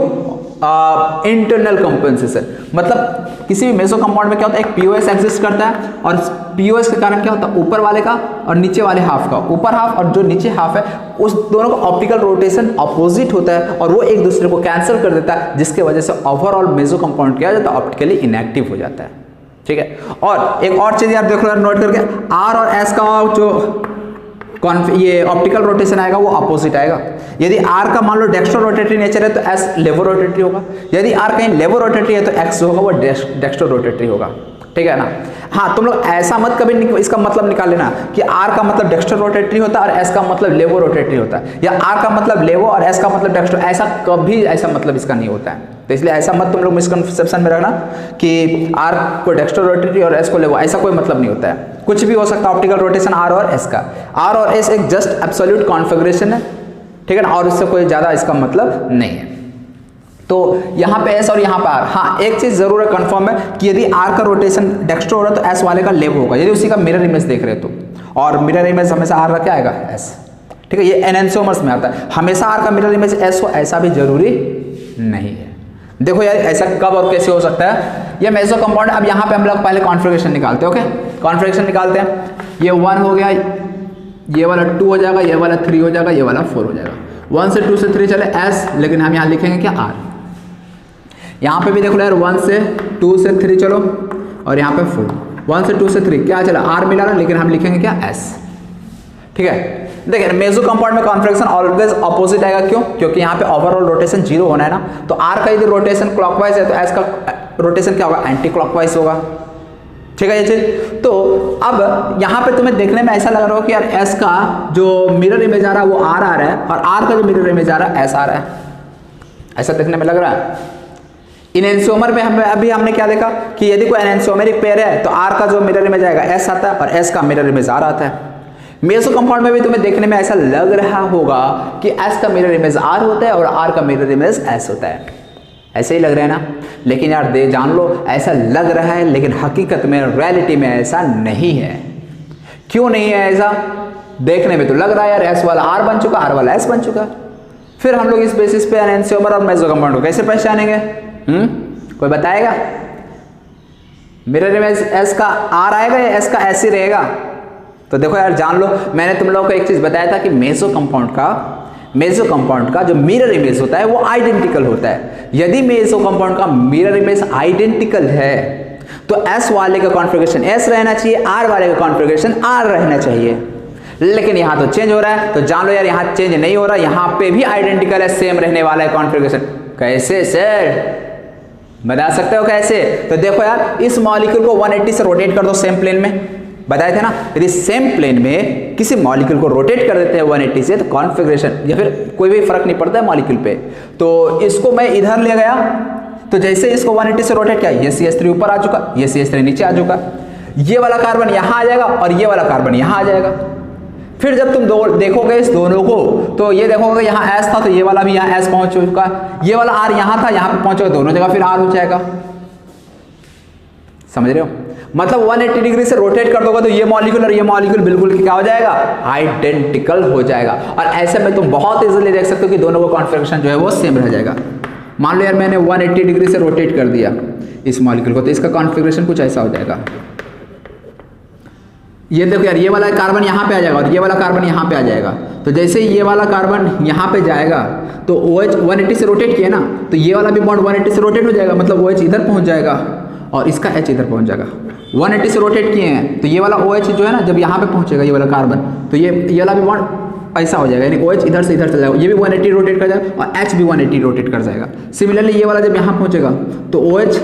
A: internal compensation. मतलब किसी भी मेसो कंपाउंड में क्या होता है, एक POS एग्जिस्ट करता है और POS के कारण क्या होता है, ऊपर वाले का और नीचे वाले हाफ का, ऊपर हाफ और जो नीचे हाफ है, उस दोनों का ऑप्टिकल रोटेशन अपोजिट होता है और वो एक दूसरे को कैंसिल कर देता है, जिसके वजह से ओवरऑल मेसो कंपाउंड क्या जाता है, ऑप्टिकली इनएक्टिव हो जाता है। ठीक है, और एक और चीज यार देखो यार नोट करके, R और S का जो ये ऑप्टिकल रोटेशन आएगा वो अपोजिट आएगा। यदि R का मान लो डेक्स्ट्रो रोटेटरी नेचर है तो S लेवो रोटेटरी होगा, यदि R कहीं लेवो रोटेटरी है तो X जो होगा वो डेक्स्ट्रो रोटेटरी होगा। ठीक है ना? हाँ, तुम लोग ऐसा मत कभी इसका मतलब निकाल लेना कि R का मतलब डेक्स्ट्रो रोटेटरी होता है और S का मतलब लेवो रोटेटरी होता है, या R का मतलब लेवो और S का मतलब डेक्स्ट्रो, ऐसा कभी ऐसा मतलब इसका नहीं होता है। तो इसलिए ऐसा मत तुम लोग मिसकंसेप्शन में रखना कि R को डेक्स्ट्रो रोटेटरी और S को लेवो, ऐसा कोई मतलब नहीं होता है। कुछ भी हो सकता है ऑप्टिकल रोटेशन R और S का। R और S एक जस्ट एब्सोल्यूट कॉन्फ़िगरेशन है, ठीक है ना, और इससे कोई ज़्यादा इसका मतलब नहीं है। तो यहाँ पे S और यहाँ पे R। हाँ, एक चीज़ ज़रूर है, कंफर्म है कि यदि R का रोटेशन डेक्स्ट्रो हो रहा है तो S वाले का लेवो होगा, यदि उसी का मिरर इमेज देख रहे हो तो। और मिरर इमेज हमेशा R का क्या आएगा, S। ठीक है, ये एनेंसियोमर्स में आता है। हमेशा R का मिरर इमेज S हो ऐसा भी जरूरी नहीं है। देखो यार ऐसा कब और कैसे हो सकता है, ये मेसो कंपाउंड। अब यहाँ पे हम लोग पहले कॉन्फ़िगरेशन निकालते हैं। ओके, कॉन्फ़िगरेशन निकालते हैं। ये 1 हो गया, ये वाला 2 हो जाएगा, ये वाला 3 हो जाएगा, ये वाला 4 हो जाएगा। 1 से 2 से 3 चले S, लेकिन हम यहाँ लिखेंगे क्या, R। यहाँ पे भी देखो यार 1 से 2 से 3 चलो और यहाँ पे 4, 1 से 2 से 3 क्या चला, R मिला रहा, लेकिन हम लिखेंगे क्या, S। ठीक है, देखिए मेसो कंपाउंड में कॉन्फ़िगरेशन ऑलवेज अपोजिट आएगा। क्यों? क्योंकि यहाँ पे ओवरऑल रोटेशन 0 होना है ना, तो R का यदि रोटेशन क्लॉकवाइज है तो S का रोटेशन क्या होगा, एंटी क्लॉकवाइज होगा। ठीक है ये चीज। तो अब यहाँ पे तुम्हें देखने में ऐसा लग रहा हो कि यार S का जो मिरर इमेज आ रहा है वो R आ रहा है और R का जो मिरर इमेज आ रहा है S आ रहा है, ऐसा देखने में लग रहा है। एनेंसियोमर में अभी हमने क्या देखा कि यदि कोई एनेंसियोमेरिक पेयर है तो R का जो मिरर इमेज आएगा S आता है और S का मिरर इमेज R आता है। मेसो कंपाउंड में भी तुम्हें देखने में ऐसा लग रहा होगा कि S का मिरर इमेज R होता है और R का मिरर इमेज S होता है, ऐसे ही लग रहा है ना। लेकिन यार जान लो ऐसा लग रहा है, लेकिन हकीकत में रियलिटी में ऐसा नहीं है। क्यों नहीं है ऐसा? देखने में तो लग रहा है यार S वाला R बन चुका, R वाला S बन चुका। फिर हम लोग इस बेसिस पे एनेंसियोमर और मेसो कंपाउंड को कैसे पहचानेंगे? कोई बताएगा? मिरर इमेज S का R आएगा या S का S ही रहेगा? तो देखो यार जान लो, मैंने तुम लोगों को एक चीज बताया था कि मेसो कंपाउंड का जो मिरर इमेज होता है वो आइडेंटिकल होता है। यदि मेसो कंपाउंड का मिरर इमेज आइडेंटिकल है तो S वाले का कॉन्फ़िगरेशन S रहना चाहिए, R वाले का कॉन्फ़िगरेशन R रहना चाहिए। लेकिन यहाँ तो चेंज हो रहा है, तो जान लो यार यहाँ चेंज नहीं हो रहा, यहाँ पे भी आइडेंटिकल है, सेम रहने वाला है कॉन्फ़िगरेशन। कैसे सर, बता सकते हो कैसे? तो देखो यार इस मॉलिक्यूल को 180 से रोटेट कर दो सेम प्लेन में, बताए थे ना, यदि सेम प्लेन में किसी मॉलिक्यूल को रोटेट कर देते हैं 180 से तो कॉन्फ़िगरेशन या फिर कोई भी फर्क नहीं पड़ता है मॉलिक्यूल पे। तो इसको मैं इधर ले गया, तो जैसे इसको 180 से रोटेट किया, ये CH3 ऊपर आ चुका, ये CH3 नीचे आ चुका, ये वाला कार्बन यहाँ आ जाएगा और ये वाला कार्बन यहाँ आ जाएगा। फिर जब तुम देखोगे इस दोनों को तो ये देखोगे यहाँ S था तो ये वाला भी यहाँ S पहुंच चुका, ये वाला R यहाँ था यहाँ पे पहुंचोगे, दोनों जगह फिर R हो जाएगा। समझ रहे हो? मतलब 180 डिग्री से रोटेट कर दोगे तो ये मॉलिक्यूल और ये मॉलिक्यूल बिल्कुल क्या हो जाएगा, आइडेंटिकल हो जाएगा। और ऐसे में तुम बहुत इजीली देख सकते हो कि दोनों का कॉन्फ़िगरेशन जो है वो सेम रह जाएगा। मान लो यार मैंने 180 डिग्री से रोटेट कर दिया इस मॉलिक्यूल को, तो इसका कॉन्फ़िगरेशन कुछ ऐसा हो जाएगा। ये देखो यार, ये वाला कार्बन यहाँ पे आ जाएगा और ये वाला कार्बन यहाँ पे आ जाएगा। तो जैसे ही ये वाला कार्बन यहाँ पे जाएगा तो OH 180 से रोटेट किया ना, तो ये वाला भी बॉन्ड 180 से रोटेट हो जाएगा, मतलब OH इधर पहुँच जाएगा और इसका H इधर पहुँच जाएगा। 180 से रोटेट किए हैं तो ये वाला OH जो है ना, जब यहाँ पे पहुँचेगा ये वाला कार्बन, तो ये वाला भी बॉन्ड ऐसा हो जाएगा, यानी OH इधर से इधर चला जाएगा, ये भी 180 रोटेट कर जाएगा और H भी 180 रोटेट कर जाएगा। सिमिलरली ये वाला जब यहाँ पहुँचेगा तो OH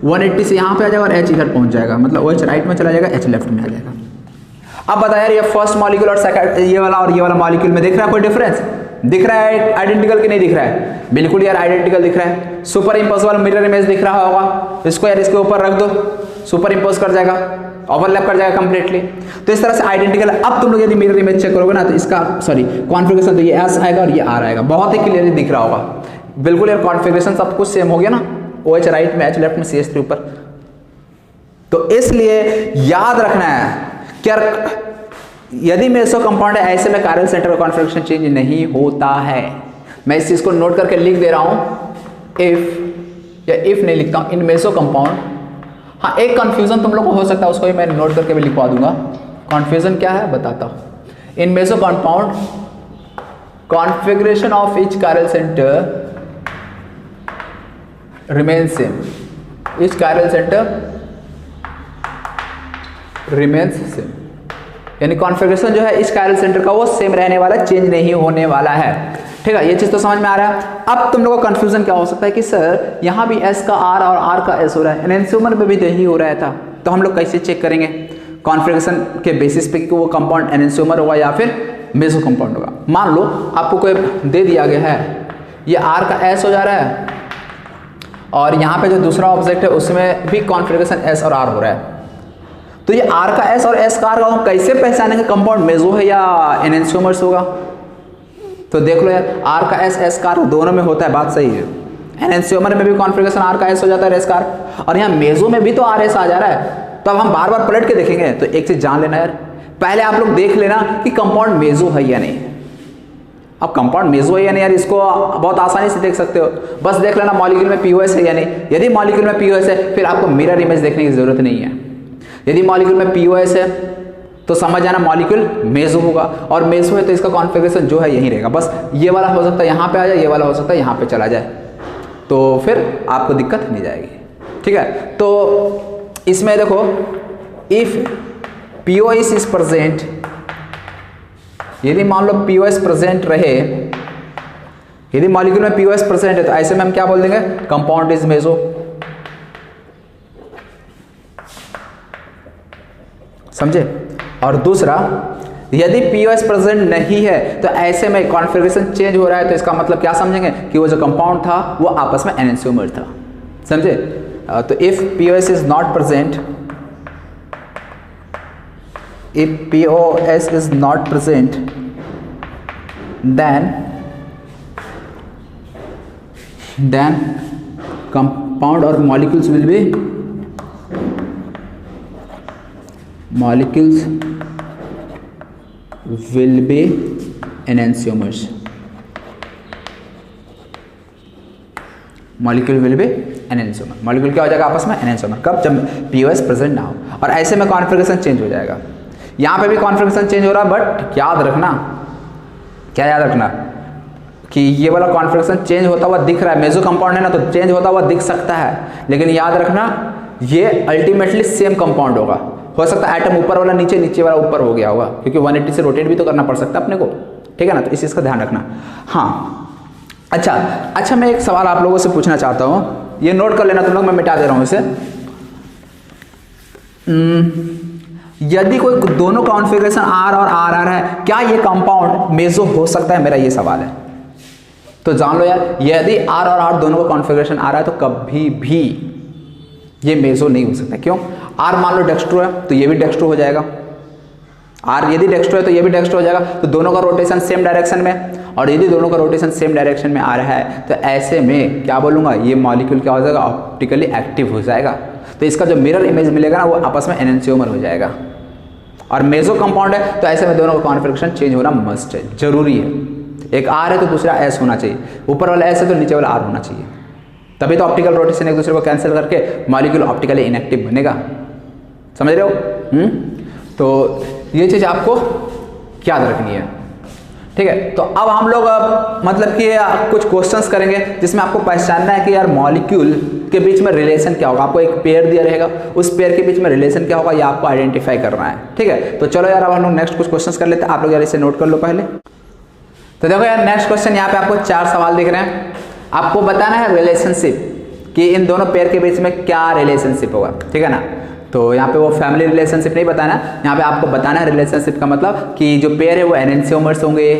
A: 180 से यहाँ पे आ जाएगा और H इधर पहुँच जाएगा, मतलब OH राइट में चला जाएगा, H लेफ्ट में आ जाएगा। अब बता यार, ये फर्स्ट मॉलिक्यूल और सेकंड, ये वाला और ये वाला मॉलिक्यूल में दिख रहा है कोई डिफरेंस? दिख रहा है आइडेंटिकल कि नहीं दिख रहा है? बिल्कुल यार आइडेंटिकल दिख रहा है। सुपर इम्पोजेबल मिरर इमेज दिख रहा होगा, इसको यार इसके ऊपर रख दो, सुपर इम्पोज कर जाएगा, ओवरलैप कर जाएगा कंप्लीटली। तो इस तरह से आइडेंटिकल। अब तुम लोग यदि मिरर इमेज चेक करोगे ना तो इसका कॉन्फ़िगरेशन तो ये S आएगा और ये R आएगा, बहुत ही क्लियरली दिख रहा होगा। बिल्कुल यार कॉन्फ़िगरेशन सब कुछ सेम हो गया ना, OH राइट में, H लेफ्ट में, CH3 ऊपर। तो इसलिए याद रखना है क्या, यदि मेसो कंपाउंड है ऐसे में कायरल सेंटर का कॉन्फ़िगरेशन चेंज नहीं होता है। मैं इस चीज को नोट करके लिख दे रहा हूं, इफ या इफ नहीं लिखता हूं, इन मेसो कंपाउंड। हाँ, एक कंफ्यूजन तुम लोग को हो सकता है, उसको भी मैं नोट करके भी लिखवा दूंगा। कॉन्फ्यूजन क्या है बताता हूं। In meso compound configuration of each chiral centre remains same, each chiral centre remains same, यानी कॉन्फ़िगरेशन जो है इस कायरल सेंटर का वो सेम रहने वाला, चेंज नहीं होने वाला है। ठीक है, ये चीज तो समझ में आ रहा है। अब तुम लोगों को कंफ्यूजन क्या हो सकता है कि सर यहाँ भी S का R और R का S हो रहा है, एनेंटियोमर में भी यही हो रहा था, तो हम लोग कैसे चेक करेंगे कॉन्फ़िगरेशन के बेसिस पे कि वो कंपाउंड एनेंटियोमर होगा या फिर मेसो कंपाउंड होगा। मान लो आपको कोई दे दिया गया है, ये R का S हो जा रहा है और यहाँ पे जो दूसरा ऑब्जेक्ट है उसमें भी कॉन्फ़िगरेशन S और R हो रहा है, तो ये R का S और S का R का हम कैसे पहचानेंगे कंपाउंड मेसो है या एनेंटियोमर्स होगा? तो देख लो यार, R का S का R दोनों में होता है, बात सही है। एनेंटियोमर में भी कॉन्फ़िगरेशन R का S हो जाता है, S का R, और यहाँ मेसो में भी तो RS आ जा रहा है। तो अब हम बार बार पलट के देखेंगे, तो एक चीज जान लेना यार, पहले आप लोग देख लेना कि कंपाउंड मेसो है या नहीं। अब कंपाउंड मेसो है या नहीं यार, इसको बहुत आसानी से देख सकते हो, बस देख लेना मॉलिक्यूल में POS है या नहीं। यदि मॉलिक्यूल में POS है फिर आपको मिरर इमेज देखने की जरूरत नहीं है। यदि मॉलिक्यूल में POS है तो समझ जाना मॉलिक्यूल मेसो होगा, और मेसो है तो इसका कॉन्फ़िगरेशन जो है यही रहेगा, बस ये वाला हो सकता है यहाँ पे आ जाए, ये वाला हो सकता है यहाँ पे चला जाए, तो फिर आपको दिक्कत नहीं जाएगी। ठीक है, तो इसमें देखो, इफ POS इज प्रेजेंट, यदि मान लो POS प्रेजेंट रहे, यदि मॉलिक्यूल में POS प्रेजेंट है तो ऐसे में हम क्या बोल देंगे, कंपाउंड इज मेसो। समझे? और दूसरा, यदि POS प्रेजेंट नहीं है तो ऐसे में कॉन्फ़िगरेशन चेंज हो रहा है, तो इसका मतलब क्या समझेंगे कि वो जो कंपाउंड था वो आपस में एनेंटियोमर था। समझे? तो if POS is not present, if POS is not present then compound or molecules will be enantiomers, molecule will be enantiomer. Molecule क्या हो जाएगा आपस में, एनेंटियोमर। कब? जब POS प्रेजेंट ना हो, और ऐसे में कॉन्फ़िगरेशन चेंज हो जाएगा। यहाँ पे भी कॉन्फ़िगरेशन चेंज हो रहा है, बट याद रखना, क्या याद रखना कि ये वाला कॉन्फ़िगरेशन चेंज होता हुआ दिख रहा है, मेसो कंपाउंड है ना, तो चेंज होता हुआ दिख सकता है, लेकिन याद रखना ये अल्टीमेटली सेम कंपाउंड होगा। हो सकता है एटम ऊपर वाला नीचे, नीचे वाला ऊपर हो गया होगा, क्योंकि 180 से रोटेट भी तो करना पड़ सकता है अपने को। ठीक है ना, तो इस चीज़ का ध्यान रखना। हाँ, अच्छा मैं एक सवाल आप लोगों से पूछना चाहता हूँ, ये नोट कर लेना तुम लोग, मैं मिटा दे रहा हूँ इसे। यदि कोई दोनों कॉन्फ़िगरेशन R और RR है, क्या ये कंपाउंड मेसो हो सकता है? मेरा ये सवाल है। तो जान लो यार, यदि R और R दोनों का कॉन्फ़िगरेशन आ रहा है तो कभी भी ये मेसो नहीं हो सकता। क्यों? R मान लो डेक्स्ट्रो है तो ये भी डेक्स्ट्रो हो जाएगा, आर यदि डेक्स्ट्रो है तो ये भी डेक्स्ट्रो हो जाएगा, तो दोनों का रोटेशन सेम डायरेक्शन में, और यदि दोनों का रोटेशन सेम डायरेक्शन में आ रहा है तो ऐसे में क्या बोलूँगा, ये मॉलिक्यूल क्या हो जाएगा, ऑप्टिकली एक्टिव हो जाएगा। तो इसका जो मिरर इमेज मिलेगा ना वो आपस में एनेंशियोमर हो जाएगा। और मेसो कंपाउंड है तो ऐसे में दोनों का कॉन्फिगरेशन चेंज होना मस्ट है, जरूरी है। एक आर है तो दूसरा एस होना चाहिए, ऊपर वाला एस है तो नीचे वाला आर होना चाहिए, तभी तो ऑप्टिकल रोटेशन एक दूसरे को कैंसिल करके मॉलिक्यूल ऑप्टिकली इनएक्टिव बनेगा। समझ रहे हो? तो ये चीज़ आपको याद रखनी है, ठीक है। तो अब हम लोग मतलब कि कुछ क्वेश्चंस करेंगे जिसमें आपको पहचानना है कि यार मॉलिक्यूल के बीच में रिलेशन क्या होगा। आपको एक पेयर दिया रहेगा, उस पेयर के बीच में रिलेशन क्या होगा ये आपको आइडेंटिफाई करना है, ठीक है। तो चलो यार अब हम लोग नेक्स्ट कुछ क्वेश्चंस कर लेते हैं, आप लोग यार इसे नोट कर लो पहले। तो देखो यार नेक्स्ट क्वेश्चन, यहाँ पे आपको 4 सवाल दिख रहे हैं, आपको बताना है रिलेशनशिप कि इन दोनों पेयर के बीच में क्या रिलेशनशिप होगा, ठीक है ना। तो यहाँ पे वो फैमिली रिलेशनशिप नहीं बताना, यहाँ पे आपको बताना है रिलेशनशिप का मतलब कि जो पेयर है वो एनेंशियोमर्स होंगे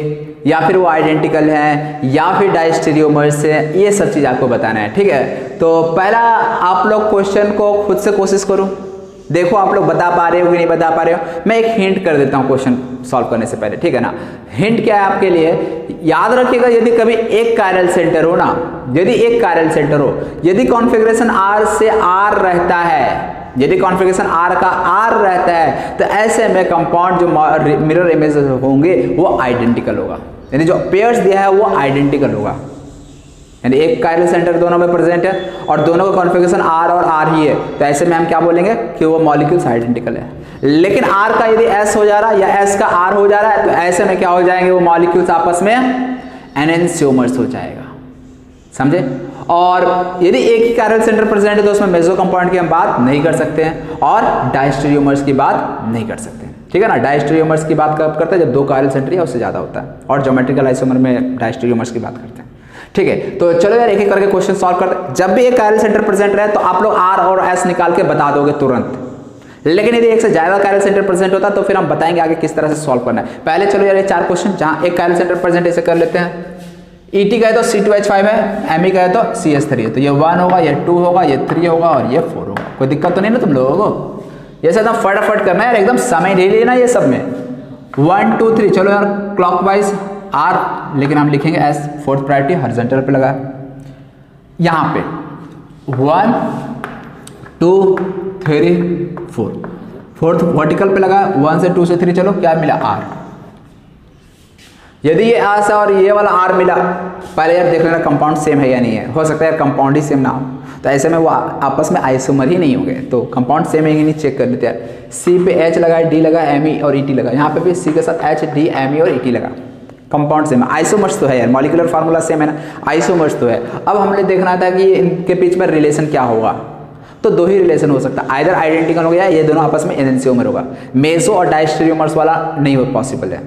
A: या फिर वो आइडेंटिकल हैं या फिर डायस्टेरियोमर्स है, ये सब चीज़ आपको बताना है, ठीक है। तो पहला आप लोग क्वेश्चन को खुद से कोशिश करो, देखो आप लोग बता पा रहे हो कि नहीं बता पा रहे हो। मैं एक हिंट कर देता हूँ क्वेश्चन सॉल्व करने से पहले, ठीक है ना। हिंट क्या है आपके लिए, याद रखिएगा यदि कभी एक कायरल सेंटर हो ना, यदि एक कायरल सेंटर हो, यदि कॉन्फ़िगरेशन आर से आर रहता है, यदि कॉन्फ़िगरेशन आर का आर रहता है तो ऐसे में कंपाउंड जो मिरर इमेज होंगे वो आइडेंटिकल होगा, यानी जो पेयर्स दिया है वो आइडेंटिकल होगा। यानी एक कायरल सेंटर दोनों में प्रेजेंट है और दोनों का कॉन्फ़िगरेशन आर और आर ही है, तो ऐसे में हम क्या बोलेंगे कि वो मॉलिक्यूल्स आइडेंटिकल है। लेकिन आर का यदि एस हो जा रहा है या एस का आर हो जा रहा है तो ऐसे में क्या हो जाएंगे, वो मॉलिक्यूल्स आपस में एनेंशियोमर्स हो जाएगा, समझे। और यदि एक ही कायरल सेंटर प्रेजेंट है तो उसमें मेसो कंपाउंड की हम बात नहीं कर सकते हैं और डायस्टेरियोमर्स की बात नहीं कर सकते हैं, ठीक है ना। डायस्टेरियोमर्स की बात कब करते हैं, जब 2 कायरल सेंटर या उससे ज़्यादा होता है, और ज्योमेट्रिकल आइसोमर में डायस्टेरियोमर्स की बात करते हैं, ठीक है। तो चलो यार एक एक करके क्वेश्चन सॉल्व करते हैं। जब भी एक कायरल सेंटर प्रेजेंट रहे तो आप लोग आर और एस निकाल के बता दोगे तुरंत, लेकिन यदि एक से ज्यादा कायरल सेंटर प्रेजेंट होता तो फिर हम बताएंगे आगे किस तरह से सॉल्व करना है। पहले चलो यार ये 4 क्वेश्चन जहां एक कायरल सेंटर प्रेजेंट ऐसे कर लेते हैं। ET का है तो C2H5 है, Me का है तो CH3 है, तो ये 1 होगा, ये 2 होगा, ये 3 होगा और ये 4 होगा। कोई दिक्कत तो नहीं ना तुम लोगों को? ये सब एकदम फटाफट करना है, एकदम समय नहीं लेना ये सब में। 1 2 3 चलो यार क्लॉकवाइज R, लेकिन हम लिखेंगे एस, 4th प्रायोरिटी हॉरिजॉन्टल पे लगा, यहाँ पे 1 2 3 4, 4th वर्टिकल पे लगा, 1 से 2 से 3 चलो क्या मिला R। यदि ये आस और ये वाला आर मिला, पहले यार देख लेना कंपाउंड सेम है या नहीं है, हो सकता है यार कंपाउंड ही सेम ना हो, तो ऐसे में वो आपस में आइसोमर ही नहीं होंगे, तो कंपाउंड सेम है कि नहीं चेक कर लेते हैं। सी पे एच लगा, डी लगा, Me और ET लगा, यहाँ पे भी सी के साथ एच डी Me और ET लगा, कंपाउंड सेम है, आइसोमर्स तो है यार, मॉलिक्यूलर फार्मूला सेम है ना, आइसोमर्स तो है। अब हमने देखना था कि इनके बीच में रिलेशन क्या होगा, तो 2 ही रिलेशन हो सकता है, आइदर आइडेंटिकल हो गया, ये दोनों आपस में एनेंशियोमर होगा। मेसो और डायस्टेरियोमर्स वाला नहीं हो पॉसिबल है,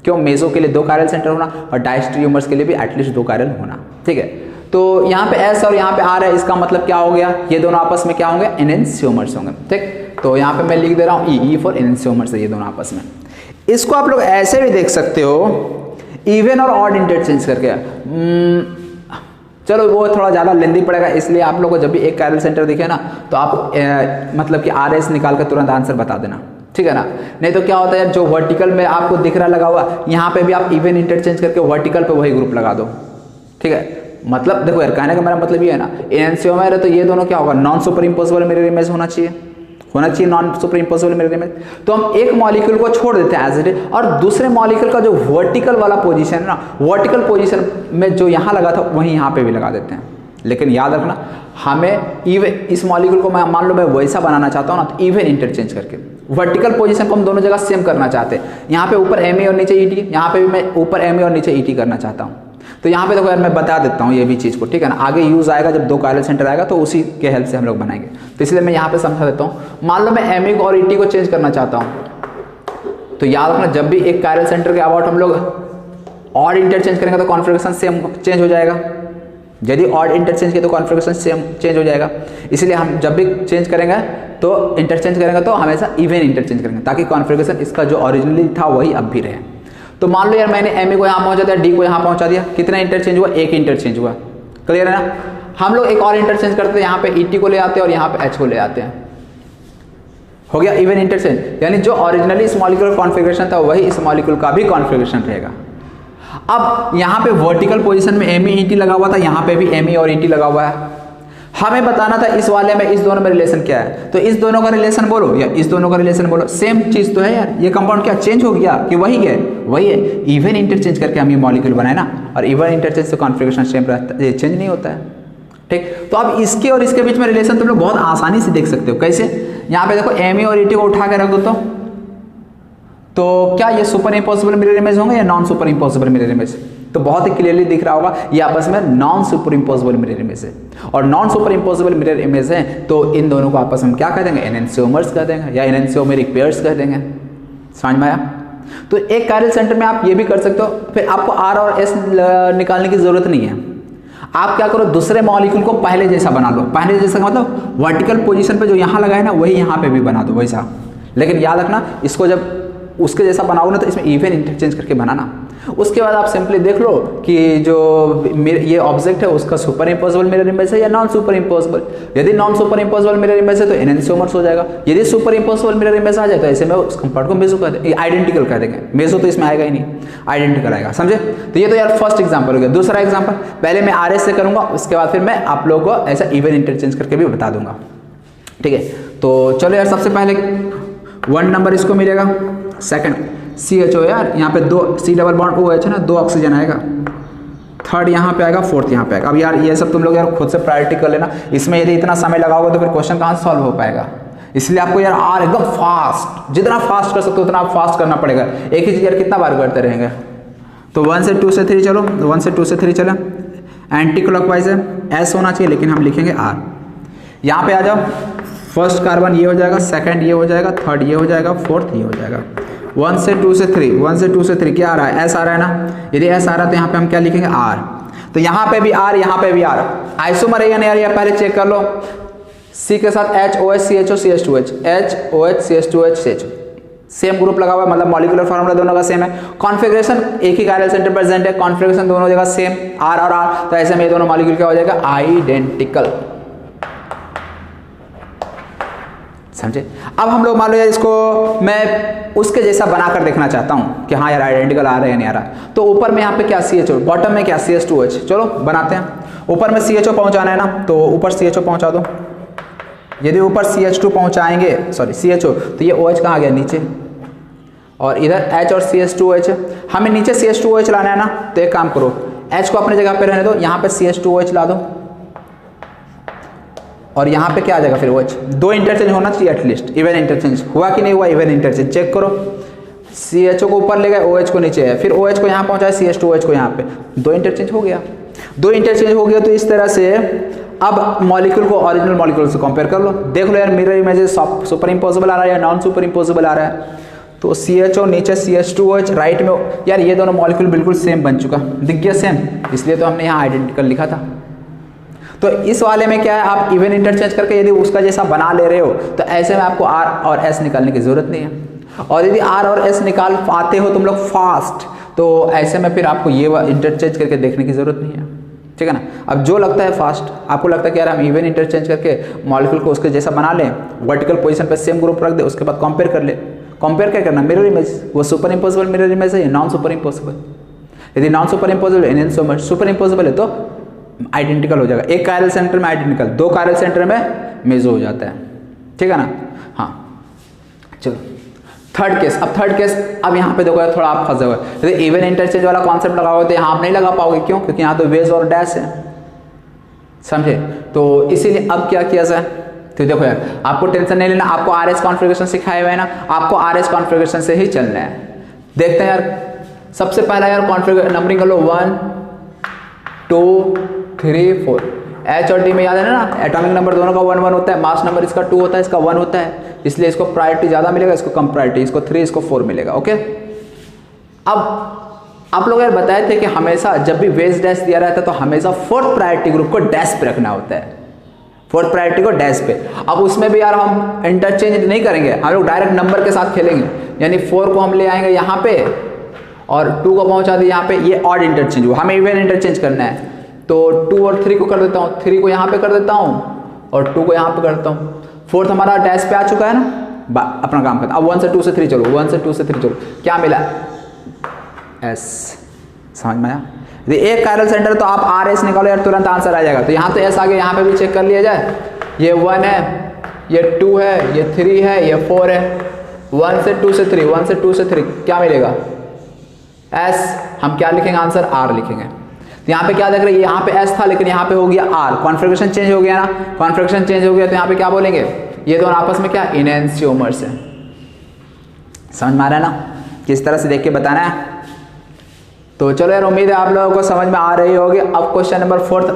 A: क्यों, मेसो के लिए 2 कायरल सेंटर होना और डायस्टेरियोमर्स के लिए भी एटलीस्ट 2 कायरल होना, ठीक है। तो यहाँ पे एस और यहाँ पे आर है, इसका मतलब क्या हो गया, ये दोनों आपस में क्या होंगे, एनेंशियोमर्स होंगे, ठीक। तो यहाँ पे मैं लिख दे रहा हूँ ई फॉर एनेंशियोमर्स है ये दोनों आपस में। इसको आप लोग ऐसे भी देख सकते हो, इवन और ऑड इंटरचेंज करके। चलो वो थोड़ा ज़्यादा लेंदी पड़ेगा, इसलिए आप लोग को जब भी एक कायरल सेंटर दिखे ना तो आप मतलब कि आर एस निकाल कर तुरंत आंसर बता देना, ठीक है ना। नहीं तो क्या होता है यार, जो वर्टिकल में आपको दिख रहा लगा हुआ, यहाँ पे भी आप इवन इंटरचेंज करके वर्टिकल पे वही ग्रुप लगा दो, ठीक है। मतलब देखो यार, कहने का मेरा मतलब ये है ना, एनेंशियोमर है तो ये दोनों क्या होगा, non superimposable mirror image होना चाहिए non superimposable mirror image. तो हम एक मॉलिक्यूल को छोड़ देते हैं एज इट इज, और दूसरे मॉलिक्यूल का जो वर्टिकल वाला पोजीशन है ना, वर्टिकल पोजीशन में जो यहाँ लगा था वहीं यहाँ पे भी लगा देते हैं। लेकिन याद रखना, हमें इवन इस मॉलिक्यूल को मैं मान लो मैं वैसा बनाना चाहता हूँ ना, तो इवन इंटरचेंज करके वर्टिकल पोजीशन को हम दोनों जगह सेम करना चाहते हैं। यहाँ पे ऊपर Me और नीचे ET, यहाँ पे भी मैं ऊपर Me और नीचे ET करना चाहता हूँ। तो यहाँ पे देखो यार मैं बता देता हूँ ये भी चीज़ को, ठीक है ना, आगे यूज़ आएगा जब 2 कायरल सेंटर आएगा तो उसी के हेल्प से हम लोग बनाएंगे, तो इसलिए मैं यहाँ पे समझा देता हूँ। मान लो मैं Me और ET को चेंज करना चाहता हूँ, तो याद रखना जब भी एक कायरल सेंटर के अबाउट हम लोग ऑड इंटरचेंज करेंगे तो कॉन्फ़िगरेशन सेम चेंज हो जाएगा, यदि ऑड इंटरचेंज किया तो कॉन्फ़िगरेशन सेम चेंज हो जाएगा। इसलिए हम जब भी चेंज करेंगे तो इंटरचेंज करेंगे तो हमेशा इवन इंटरचेंज करेंगे, ताकि कॉन्फ़िगरेशन इसका जो ओरिजिनली था वही अब भी रहे। तो मान लो यार मैंने Me को यहाँ पहुँचा दिया, D को यहाँ पहुँचा दिया, कितना इंटरचेंज हुआ, 1 इंटरचेंज हुआ, क्लियर है ना। हम लोग एक और इंटरचेंज करते हैं, यहाँ पे ET को ले आते हैं और यहाँ पे H को ले आते हैं, हो गया इवन इंटरचेंज, यानी जो ओरिजिनली इस मॉलिक्यूलर कॉन्फ़िगरेशन था वही इस मॉलिक्यूल का भी कॉन्फ़िगरेशन रहेगा। अब यहाँ पे वर्टिकल पोजीशन में Me लगा हुआ था, यहाँ पे भी Me और Et लगा हुआ है। हमें बताना था इस वाले में इस दोनों में रिलेशन क्या है, तो इस दोनों का रिलेशन बोलो या इस दोनों का रिलेशन बोलो, सेम चीज तो है यार। ये कंपाउंड क्या चेंज हो गया कि वही है? वही है। इवन इंटरचेंज करके हम ये मॉलिक्यूल बनाए ना, और इवन इंटरचेंज से कॉन्फ़िगरेशन सेम रहता है, ये चेंज नहीं होता है। ठीक, तो अब इसके और इसके बीच में रिलेशन तुम लोग बहुत आसानी से देख सकते हो। कैसे? यहाँ पे देखो Me और Et को उठा के रख दो तो क्या ये सुपर इम्पॉसिबल मिरर इमेज होंगे या non super impossible mirror image? तो बहुत ही क्लियरली दिख रहा होगा ये आपस में non super impossible mirror image है। और non super impossible mirror image है तो इन दोनों को आपस में क्या कह देंगे? एनेंशियोमर्स कह देंगे या एनेंशियोमेरिक पेयर्स कह देंगे। समझ में आया? तो एक कायरल सेंटर में आप ये भी कर सकते हो। फिर आपको R और S निकालने की जरूरत नहीं है। आप क्या करो, दूसरे मॉलिक्यूल को पहले जैसा बना लो। पहले जैसा मतलब वर्टिकल पोजीशन पे जो यहाँ लगा है ना वही यहाँ पे भी बना दो वैसा। लेकिन याद रखना इसको जब उसके जैसा बनाओगे ना तो इसमें इवन इंटरचेंज करके बनाना। उसके बाद आप सिंपली देख लो कि जो ये ऑब्जेक्ट है उसका सुपर इम्पॉसिबल मिरर इमेज है या नॉन सुपर इम्पॉसिबल। यदि non super impossible mirror image है तो एनेंशियोमर्स हो जाएगा। यदि सुपर इम्पॉसिबल मिरर इमेज आ जाए तो ऐसे में उस कंपाउंड को मेसो कह देंगे, आइडेंटिकल कह देंगे। मेसो तो इसमें आएगा ही नहीं, आइडेंटिकल आएगा। समझे? तो ये तो यार फर्स्ट एग्जाम्पल हो गया। दूसरा एग्जाम्पल पहले मैं RS से करूंगा, उसके बाद फिर मैं आप लोगों को ऐसा इवन इंटरचेंज करके भी बता दूंगा। ठीक है, तो चलो यार सबसे पहले 1 नंबर इसको मिलेगा। सेकंड CHO यार, यहाँ पे 2 C डबल बॉन्ड OH है ना, 2 ऑक्सीजन आएगा। थर्ड यहाँ पे आएगा, फोर्थ यहाँ पे आएगा। अब यार ये सब तुम लोग यार खुद से प्रायोरिटी कर लेना। इसमें यदि इतना समय लगाओगे तो फिर क्वेश्चन कहाँ से सॉल्व हो पाएगा। इसलिए आपको यार R एकदम फास्ट, जितना फास्ट कर सकते हो उतना आप फास्ट करना पड़ेगा। एक ही चीज यार कितना बार करते रहेंगे। तो 1 से 2 से 3 चलो, 1 से 2 से 3 चले। एंटी क्लॉकवाइज है, S होना चाहिए लेकिन हम लिखेंगे R। यहाँ पे आ जाओ, फर्स्ट कार्बन ये हो जाएगा, सेकंड ये हो जाएगा, थर्ड ये हो जाएगा, फोर्थ ये हो जाएगा। 1 से 2 से 3, 1 से 2 से 3 क्या आ रहा है? S आ रहा है ना। यदि S आ रहा है तो यहाँ पे हम क्या लिखेंगे? R। तो यहाँ पे भी R, यहाँ पे भी R। आइसोमर है या नहीं यार, पहले चेक कर लो। C के साथ HOH CHO CH2H, HOH CH2H CH, same group लगा हुआ है, मतलब मॉलिक्यूलर फॉर्मूला दोनों का सेम है। कॉन्फ़िगरेशन एक ही कायरल सेंटर प्रेजेंट है, कॉन्फ़िगरेशन दोनों जगह सेम R और R। तो ऐसे में ये दोनों मॉलिक्यूल क्या हो जाएगा? आइडेंटिकल। समझे? अब हम लोग मान लो यार इसको मैं उसके जैसा बनाकर देखना चाहता हूँ कि हाँ यार आइडेंटिकल आ रहा है या नहीं आ रहा। तो ऊपर में यहाँ पे क्या CHO, बॉटम में क्या CH2H। चलो बनाते हैं। ऊपर में CHO पहुँचाना है ना, तो ऊपर CHO पहुँचा दो। यदि ऊपर CH2 पहुँचाएंगे, सॉरी CHO, तो ये OH कहाँ गया? नीचे। और इधर H और CH2OH है, हमें नीचे CH2OH लाना है ना। तो एक काम करो, H को अपने जगह पे रहने दो, यहाँ पे CH2OH ला दो और यहाँ पे क्या आ जाएगा फिर OH। 2 इंटरचेंज होना चाहिए एटलीस्ट। इवन इंटरचेंज हुआ कि नहीं हुआ? इवन इंटरचेंज चेक करो। CHO को ऊपर ले गए, OH को नीचे है, फिर OH को यहाँ पहुँचाए, CH2OH को यहाँ पे, 2 इंटरचेंज हो गया। 2 इंटरचेंज हो गया तो इस तरह से अब मॉलिक्यूल को ओरिजिनल मॉलिक्यूल से कंपेयर कर लो। देख लो यार मिरर इमेजेस सुपर इम्पॉसिबल आ रहा है या नॉन सुपर इम्पॉसिबल आ रहा है। तो CHO नीचे CH2OH राइट में, यार ये दोनों मॉलिक्यूल बिल्कुल सेम बन चुका, दिख गया सेम, इसलिए तो हमने यहाँ आइडेंटिकल लिखा था। तो इस वाले में क्या है, आप इवन इंटरचेंज करके यदि उसका जैसा बना ले रहे हो तो ऐसे में आपको R और S निकालने की जरूरत नहीं है। और यदि R और S निकाल पाते हो तुम लोग फास्ट, तो ऐसे में फिर आपको ये इंटरचेंज करके देखने की जरूरत नहीं है। ठीक है ना? अब जो लगता है फास्ट, आपको लगता है कि यार हम इवन इंटरचेंज करके मॉलिक्यूल को उसके जैसा बना लें, वर्टिकल पोजीशन पे सेम ग्रुप रख दे, उसके बाद कंपेयर कर ले। कंपेयर क्या करना? मिरर इमेज, वो सुपर इम्पॉसिबल मिरर इमेज है या नॉन सुपर इम्पॉसिबल। यदि non super impossible enantiomer, super impossible है तो आइडेंटिकल हो जाएगा। एक कायरल सेंटर में आइडेंटिकल, 2 कायरल सेंटर में मेसो हो जाता है। ठीक है ना? हाँ चलो थर्ड केस। अब थर्ड केस, अब यहाँ पे देखो थोड़ा आप फंसे हुए। यदि इवन इंटरचेंज वाला कॉन्सेप्ट लगाओगे तो यहाँ आप नहीं लगा पाओगे। क्यों? क्योंकि यहाँ तो वेज और डैश है। समझे? तो इसीलिए अब क्या किया जाए? तो देखो यार आपको टेंशन नहीं लेना, आपको RS कॉन्फ़िगरेशन सिखाए हुए है ना, आपको RS कॉन्फ़िगरेशन से ही चलना है। देखते हैं यार, सबसे पहला यार कॉन्फ़िगरेशन नंबरिंग कर लो 1 2 3 4। H और D में याद है ना, एटॉमिक नंबर दोनों का 1 1 होता है, मास नंबर इसका 2 होता है, इसका 1 होता है, इसलिए इसको प्रायोरिटी ज़्यादा मिलेगा, इसको कम प्रायोरिटी, इसको 3 इसको 4 मिलेगा। ओके, अब आप लोग यार बताए थे कि हमेशा जब भी वेज डैश दिया रहता है तो हमेशा 4th प्रायोरिटी ग्रुप को डैश पे रखना होता है, 4th प्रायोरिटी को डैश पे। अब उसमें भी यार हम इंटरचेंज नहीं करेंगे, हम लोग डायरेक्ट नंबर के साथ खेलेंगे। यानी 4 को हम ले आएंगे यहाँ पे और 2 को पहुँचा दिए यहाँ पे, ये ऑड इंटरचेंज हुआ, हमें इवन इंटरचेंज करना है। तो 2 और 3 को कर देता हूँ, 3 को यहाँ पे कर देता हूँ और 2 को यहाँ पे कर देता हूँ। 4th हमारा डैश पे आ चुका है ना, अपना काम करते। अब 1 से 2 से 3 चलो, 1 से 2 से 3 चलो, क्या मिला? एस। समझ में आया? यदि एक कायरल सेंटर तो आप आर एस निकालो यार, तुरंत आंसर आ जाएगा। तो यहाँ तो एस आ गया, यहाँ पे भी चेक कर लिया जाए। ये 1 है, ये 2 है, ये 3 है, ये 4 है। 1 से 2 से 3, 1 से 2 से 3 क्या मिलेगा? एस। हम क्या लिखेंगे? आंसर आर लिखेंगे। तो यहाँ पे क्या देख रहे हैं? यहाँ पे एस था लेकिन यहाँ पे हो गया आर, कॉन्फ़िगरेशन चेंज हो गया ना। कॉन्फ़िगरेशन चेंज हो गया तो यहाँ पे क्या बोलेंगे? ये दोनों आपस में क्या इनएंशियोमर्स है। समझ में आ रहा है ना? किस तरह से देख के बताना है। तो चलो यार, उम्मीद है आप लोगों को समझ में आ रही होगी। अब क्वेश्चन नंबर 4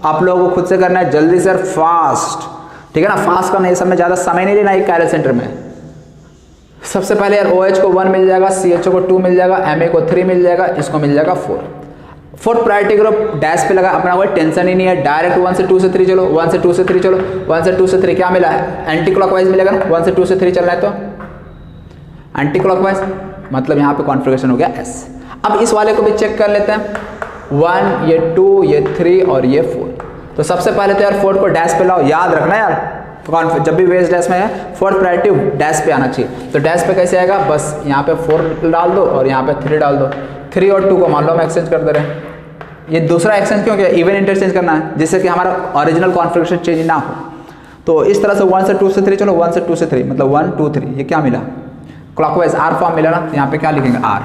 A: आप लोगों को खुद से करना है, जल्दी से फास्ट, ठीक है ना? फास्ट करना, ये सब में ज़्यादा समय नहीं लेना एक कायरल सेंटर में। सबसे पहले यार OH को 1 मिल जाएगा, CHO को 2 मिल जाएगा, Ma को 3 मिल जाएगा, इसको मिल जाएगा 4। 4th प्रायोरिटी ग्रुप डैश पे लगा, अपना कोई टेंशन ही नहीं है। डायरेक्ट 1 से 2 से 3 चलो, 1 से 2 से 3 चलो, 1 से 2 से 3 क्या मिला है? एंटी क्लॉकवाइज मिलेगा ना। 1 से 2 से 3 चलना है तो एंटी क्लॉकवाइज, मतलब यहाँ पे कॉन्फ़िगरेशन हो गया S। अब इस वाले को भी चेक कर लेते हैं। 1, ये 2, ये 3 और ये 4। तो सबसे पहले तो यार 4 को डैश पे लाओ, याद रखना यार, जब भी बेस डैश में है 4th प्रायोरिटी डैश पे आना चाहिए। तो डैश पे कैसे आएगा? बस यहाँ पे 4 डाल दो और यहाँ पे 3 डाल दो। 3 और 2 को मान लो हम एक्सचेंज कर दे रहे हैं। ये दूसरा एक्सचेंज क्यों किया? इवन इंटरचेंज करना है, जिससे कि हमारा ओरिजिनल कॉन्फ़िगरेशन चेंज ना हो। तो इस तरह से 1 से 2 से 3 चलो, 1 से 2 से 3 मतलब 1 2 3, ये क्या मिला? क्लॉकवाइज आर फॉर्म मिला ना। तो यहाँ पे क्या लिखेंगे? आर।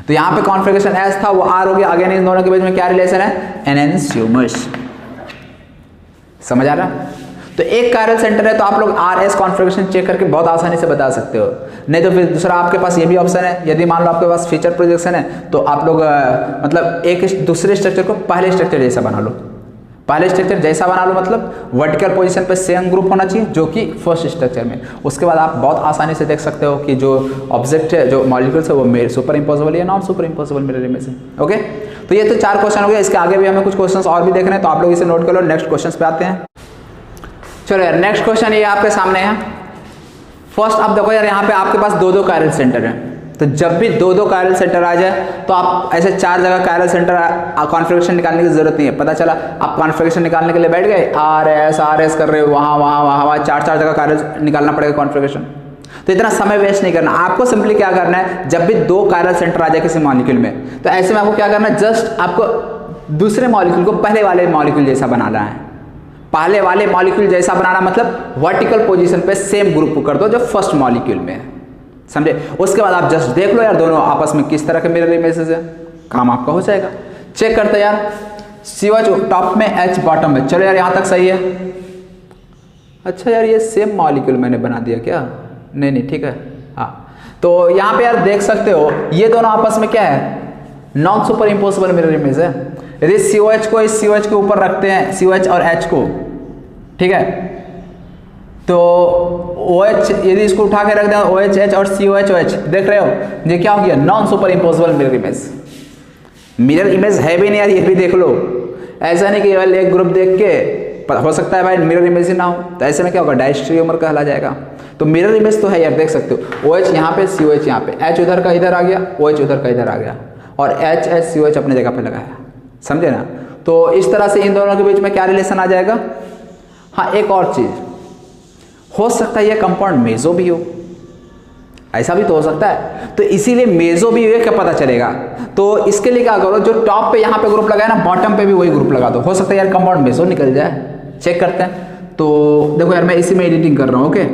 A: तो यहाँ पे कॉन्फ़िगरेशन एस था, वो आर हो गया। अगेन इन दोनों के बीच में क्या रिलेशन है? एनएंशियोमर्स। समझ आ रहा? तो एक कायरल सेंटर है तो आप लोग आर एस कॉन्फ़िगरेशन चेक करके बहुत आसानी से बता सकते हो। नहीं तो फिर दूसरा आपके पास ये भी ऑप्शन है, यदि मान लो आपके पास फीचर प्रोजेक्शन है तो आप लोग मतलब एक दूसरे स्ट्रक्चर को पहले स्ट्रक्चर जैसा बना लो। पहले स्ट्रक्चर जैसा बना लो मतलब वर्टिकल पोजीशन पे सेम ग्रुप होना चाहिए जो कि फर्स्ट स्ट्रक्चर में। उसके बाद आप बहुत आसानी से देख सकते हो कि जो ऑब्जेक्ट है, जो मॉलिक्यूल्स है, वो सुपर इम्पॉसिबल या non super impossible mirror image है। ओके, तो ये तो 4 क्वेश्चन हो गए। इसके आगे भी हमें कुछ क्वेश्चन और भी देखने हैं, तो आप लोग इसे नोट कर लो। नेक्स्ट क्वेश्चन पे आते हैं। चलो यार, नेक्स्ट क्वेश्चन ये आपके सामने है। फर्स्ट आप देखो यार, यहाँ पे आपके पास 2-2 कायरल सेंटर है। तो जब भी 2-2 कायरल सेंटर आ जाए तो आप ऐसे 4 जगह कायरल सेंटर कॉन्फ़िगरेशन निकालने की जरूरत नहीं है। पता चला आप कॉन्फ़िगरेशन निकालने के लिए बैठ गए, आर एस कर रहे हो, वहाँ 4 जगह कायरल निकालना पड़ेगा कॉन्फ़िगरेशन। तो इतना समय वेस्ट नहीं करना। आपको सिंपली क्या करना है, जब भी 2 कायरल सेंटर आ जाए किसी मॉलिक्यूल में, तो ऐसे में आपको क्या करना है, जस्ट आपको दूसरे मॉलिक्यूल को पहले वाले मॉलिक्यूल जैसा बनाना है। पहले वाले मॉलिक्यूल जैसा बनाना मतलब वर्टिकल पोजीशन पे सेम ग्रुप को कर दो जो फर्स्ट मॉलिक्यूल में है। समझे? उसके बाद आप जस्ट देख लो यार दोनों आपस में किस तरह के मिरर इमेजेस है, काम आपका हो जाएगा। चेक करते यार, CH टॉप में, H बॉटम में। चलो यार, यहाँ तक सही है। अच्छा यार, ये सेम मॉलिक्यूल मैंने बना दिया क्या? नहीं ठीक है। हाँ, तो यहाँ पे यार देख सकते हो ये दोनों आपस में क्या है? Non super impossible mirror image है। यदि COH को इस COH के ऊपर रखते हैं, COH और H को, ठीक है, तो OH यदि इसको उठा के रख दें, OH H और COH OH, देख रहे हो ये क्या हो गया? Non super impossible mirror image. Mirror image है भी नहीं यार, ये भी देख लो। ऐसा नहीं कि केवल एक ग्रुप देख के हो सकता है भाई मिरर इमेज ही ना हो, तो ऐसे में क्या होगा? डायस्ट्रियोमर कहला जाएगा। तो मिरर इमेज तो है यार, देख सकते हो। OH यहाँ पे, COH यहाँ पे, H उधर का इधर आ गया, OH उधर का इधर आ गया, और H COH अपने जगह पे लगाया। समझे ना? तो इस तरह से इन दोनों के बीच में क्या रिलेशन आ जाएगा? हाँ, एक और चीज हो सकता है ये कंपाउंड मेजो भी हो, ऐसा भी तो हो सकता है। तो इसीलिए मेजो भी है क्या पता चलेगा। तो इसके लिए क्या करो, जो टॉप पे यहाँ पे ग्रुप लगाया ना, बॉटम पे भी वही ग्रुप लगा दो। हो सकता है यार कंपाउंड मेजो निकल जाए। चेक करते हैं। तो देखो यार, मैं इसी में एडिटिंग कर रहा हूँ। ओके,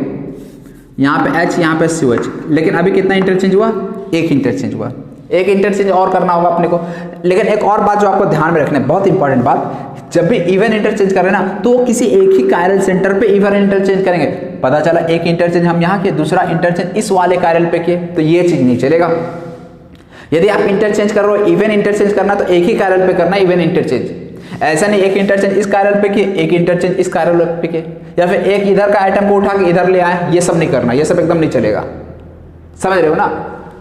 A: यहाँ पे H, यहाँ पे COH, लेकिन अभी कितना इंटरचेंज हुआ? एक इंटरचेंज हुआ। एक इंटरचेंज और करना होगा अपने को। लेकिन एक और बात जो आपको ध्यान में रखना है, बहुत इंपॉर्टेंट बात, जब भी इवन इंटरचेंज करें ना, तो किसी एक ही कायरल सेंटर पे इवन इंटरचेंज करेंगे। पता चला एक इंटरचेंज हम यहाँ किए, दूसरा इंटरचेंज इस वाले कायरल पे किए, तो ये चीज नहीं चलेगा। यदि आप इंटरचेंज कर रहे हो, इवन इंटरचेंज करना, तो एक ही कायरल पे करना इवन इंटरचेंज। ऐसा नहीं एक इंटरचेंज इस कायरल पे किए, एक इंटरचेंज इस कायरल पे किए, या फिर एक इधर का आइटम को उठा के इधर ले आए, ये सब नहीं करना। ये सब एकदम नहीं चलेगा। समझ रहे हो ना?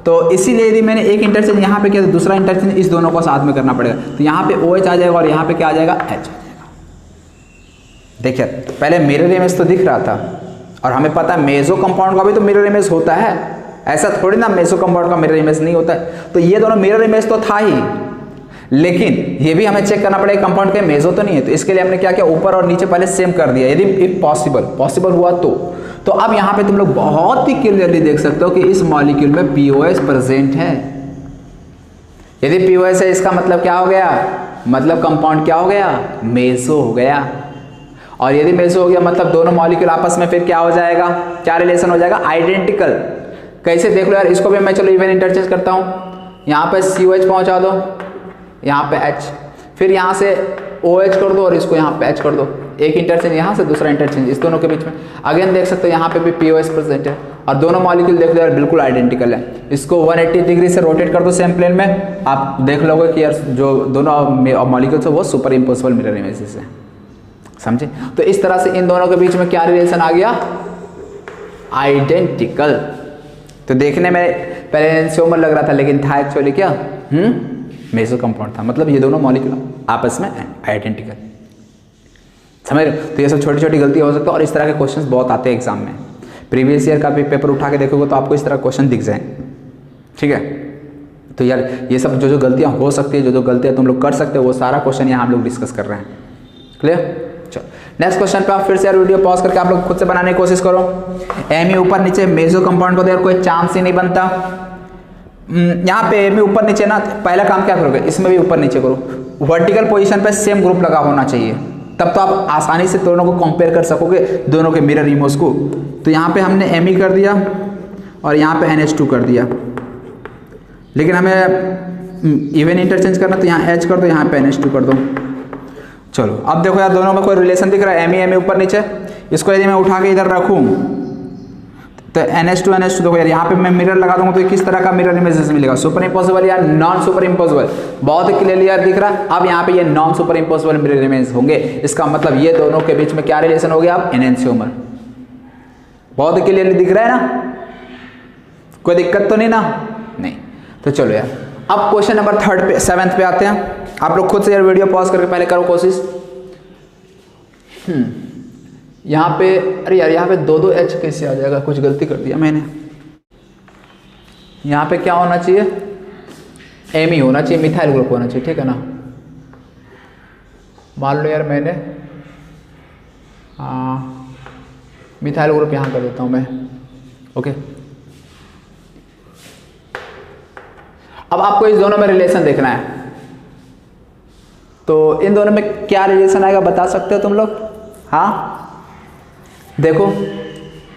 A: तो इसीलिए यदि मैंने एक इंटरचेंज यहाँ पे किया, तो दूसरा इंटरचेंज इस दोनों को साथ में करना पड़ेगा। तो यहाँ पे OH आ जाएगा और यहाँ पे क्या आ जाएगा? H आ जाएगा। देखिए, पहले मिरर इमेज तो दिख रहा था, और हमें पता है मेजो कंपाउंड का भी तो मिरर इमेज होता है। ऐसा थोड़ी ना मेजो कंपाउंड का मिरर इमेज नहीं होता है। तो ये दोनों मिरर इमेज तो था ही, लेकिन ये भी हमें चेक करना पड़ेगा कंपाउंड के मेजो तो नहीं है, तो इसके लिए हमने क्या किया, ऊपर और नीचे पहले सेम कर दिया, यदि इफ पॉसिबल हुआ तो अब यहाँ पे तुम लोग बहुत ही क्लियरली देख सकते हो कि इस मॉलिक्यूल में पीओएस प्रेजेंट है। यदि पीओएस है इसका मतलब क्या हो गया, मतलब कंपाउंड क्या हो गया, मेसो हो गया। और यदि मेसो हो गया मतलब दोनों मॉलिक्यूल आपस में फिर क्या हो जाएगा, क्या रिलेशन हो जाएगा, आइडेंटिकल। कैसे देख लो यार, इसको भी मैं चलो इवन इंटरचेंज करता हूँ, यहाँ पे COH पहुँचा दो, यहाँ पे H, फिर यहाँ से OH कर दो और इसको यहाँ पे H कर दो, एक इंटरचेंज यहाँ से दूसरा इंटरचेंज इस दोनों के बीच में। अगेन देख सकते हो यहाँ पे भी POS प्रेजेंट है और दोनों मॉलिक्यूल देख लो यार बिल्कुल आइडेंटिकल है। इसको 180 डिग्री से रोटेट कर दो सेम प्लेन में, आप देख लोगे कि यार जो दोनों मॉलिक्यूल्स है वो सुपर इम्पोसिबल मिरर इमेजेस है, समझे। तो इस तरह से इन दोनों के बीच में क्या रिलेशन आ गया, आइडेंटिकल। तो देखने में पहले एनेंशियोमर लग रहा था लेकिन था एक्चुअली क्या, मेसो कंपाउंड था, मतलब ये दोनों मॉलिक्यूल आपस में आइडेंटिकल, समझ रहे हो। तो ये सब छोटी छोटी गलतियां हो सकती है और इस तरह के क्वेश्चंस बहुत आते हैं एग्जाम में। प्रीवियस ईयर का भी पेपर उठा के देखोगे तो आपको इस तरह क्वेश्चन दिख जाए, ठीक है। तो यार ये सब जो गलतियां हो सकती है, जो गलतियां तुम लोग कर सकते हो, वो सारा क्वेश्चन यहाँ हम लोग डिस्कस कर रहे हैं, क्लियर। चलो नेक्स्ट क्वेश्चन पे आप फिर से यार वीडियो पॉज करके आप लोग खुद से बनाने की कोशिश करो। एमी ऊपर नीचे मेसो कंपाउंड को तो यार कोई चांस ही नहीं बनता। यहाँ पे एमी ऊपर नीचे ना, पहला काम क्या करोगे, इसमें भी ऊपर नीचे करो, वर्टिकल पोजीशन पे सेम ग्रुप लगा होना चाहिए, तब तो आप आसानी से दोनों को कंपेयर कर सकोगे, दोनों के मिरर इमेज को। तो यहाँ पे हमने एमी कर दिया और यहाँ पे NH2 कर दिया, लेकिन हमें इवन इंटरचेंज करना, तो यहाँ H कर दो, यहाँ पे NH2 कर दो। चलो अब देखो यार दोनों में कोई रिलेशन दिख रहा है, एमी ऊपर नीचे, इसको यदि मैं उठा के इधर रखूँ तो NH2 देखो यार, यहाँ पे मैं मिरर लगा दूंगा तो किस तरह का मिरर इमेजेस मिलेगा, सुपर इम्पॉसिबल या नॉन सुपर इम्पॉसिबल, बहुत क्लियरली यार दिख रहा है। अब यहाँ पे ये non super impossible mirror image होंगे, इसका मतलब ये दोनों के बीच में क्या रिलेशन हो गया, अब एनेंशियोमर, बहुत क्लियरली दिख रहा है ना, कोई दिक्कत तो नहीं ना, नहीं। तो चलो यार अब क्वेश्चन नंबर 7 पे आते हैं। आप लोग खुद से यार वीडियो पॉज करके पहले करो कोशिश। यहाँ पे अरे यार यहाँ पे 2 H कैसे आ जाएगा, कुछ गलती कर दिया मैंने। यहाँ पे क्या होना चाहिए, एमी होना चाहिए, मिथाइल ग्रुप होना चाहिए, ठीक है ना। मान लो यार मैंने मिथाइल ग्रुप यहाँ कर देता हूँ मैं, ओके। अब आपको इस दोनों में रिलेशन देखना है, तो इन दोनों में क्या रिलेशन आएगा बता सकते हो तुम लोग। हाँ देखो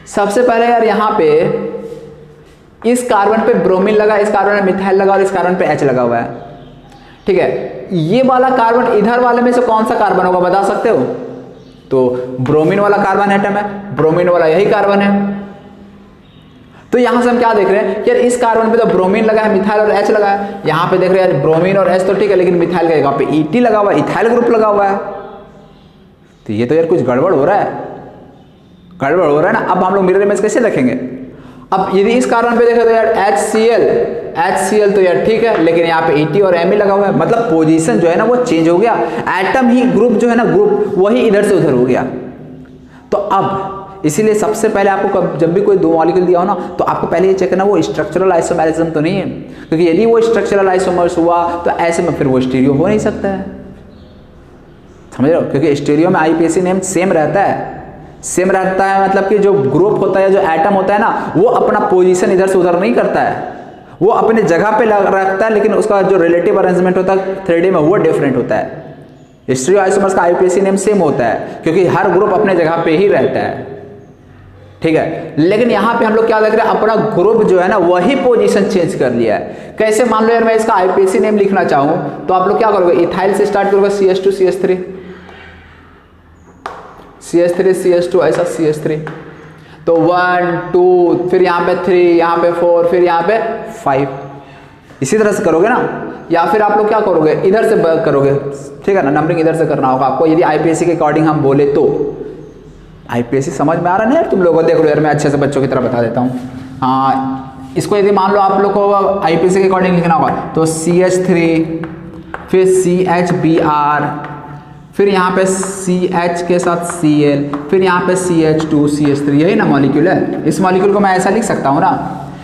A: सबसे पहले यार यहाँ पे इस कार्बन पे ब्रोमीन लगा, इस कार्बन में मिथाइल लगा और इस कार्बन पे H लगा हुआ है, ठीक है। ये वाला कार्बन इधर वाले में से कौन सा कार्बन होगा बता सकते हो, तो ब्रोमीन वाला कार्बन एटम है, ब्रोमीन वाला यही कार्बन है। तो यहां से हम क्या देख रहे हैं यार, इस कार्बन पे तो ब्रोमीन लगा है, मिथाइल और H लगा है, यहाँ पे देख रहे हैं यार ब्रोमीन और H तो ठीक है, लेकिन मिथाइल का यहाँ पे ET लगा हुआ है, इथाइल ग्रुप लगा हुआ है। तो ये तो यार कुछ गड़बड़ हो रहा है, गड़बड़ हो रहा है ना। अब हम लोग मिरर इमेज कैसे देखेंगे, अब यदि इस कार्बन पे देखें तो यार HCl तो यार ठीक है, लेकिन यहाँ पे ET और Me लगा हुआ है, मतलब पोजीशन जो है ना वो चेंज हो गया, एटम ही ग्रुप जो है ना ग्रुप वही इधर से उधर हो गया। तो अब इसीलिए सबसे पहले आपको जब भी कोई 2 मॉलिक्यूल दिया हो ना, तो आपको पहले ये चेक करना वो स्ट्रक्चरल आइसोमेरिज्म तो नहीं है, क्योंकि यदि वो स्ट्रक्चरल आइसोमर्स हुआ तो ऐसे में फिर वो स्टीरियो हो नहीं सकता है, समझ रहे हो। क्योंकि स्टीरियो में IUPAC नेम सेम रहता है, मतलब कि जो ग्रुप होता है, जो एटम होता है ना, वो अपना पोजीशन इधर से उधर नहीं करता है, वो अपने जगह पे रखता है, लेकिन उसका जो रिलेटिव अरेंजमेंट होता है 3D में वो डिफरेंट होता है। स्टीरियो आइसोमर्स का IUPAC नेम सेम होता है, क्योंकि हर ग्रुप अपने जगह पे ही रहता है, ठीक है। लेकिन यहाँ पे हम लोग क्या देख रहे हैं, अपना ग्रुप जो है ना वही पोजीशन चेंज कर लिया है। कैसे, मान लो यार मैं इसका IUPAC नेम लिखना चाहूँ तो आप लोग क्या करोगे, इथाइल से स्टार्ट करोगे, CH2 CH3 ऐसा CH3, तो 1 2 फिर यहाँ पे 3, यहाँ पे 4, फिर यहाँ पे 5, इसी तरह से करोगे ना। या फिर आप लोग क्या करोगे, इधर से करोगे, ठीक है ना, नंबरिंग इधर से करना होगा आपको, यदि IUPAC के अकॉर्डिंग हम बोले तो। IUPAC समझ में आ रहा है ना यार तुम लोगों को, देख लो यार मैं अच्छे से बच्चों की तरह बता देता हूँ। हाँ, इसको यदि मान लो आप लोग को IUPAC के अकॉर्डिंग लिखना होगा तो CH3 फिर CHBr, फिर यहाँ पे CH के साथ Cl, फिर यहाँ पे CH2 CH3, यही ना मॉलिक्यूल है। इस मॉलिक्यूल को मैं ऐसा लिख सकता हूँ ना,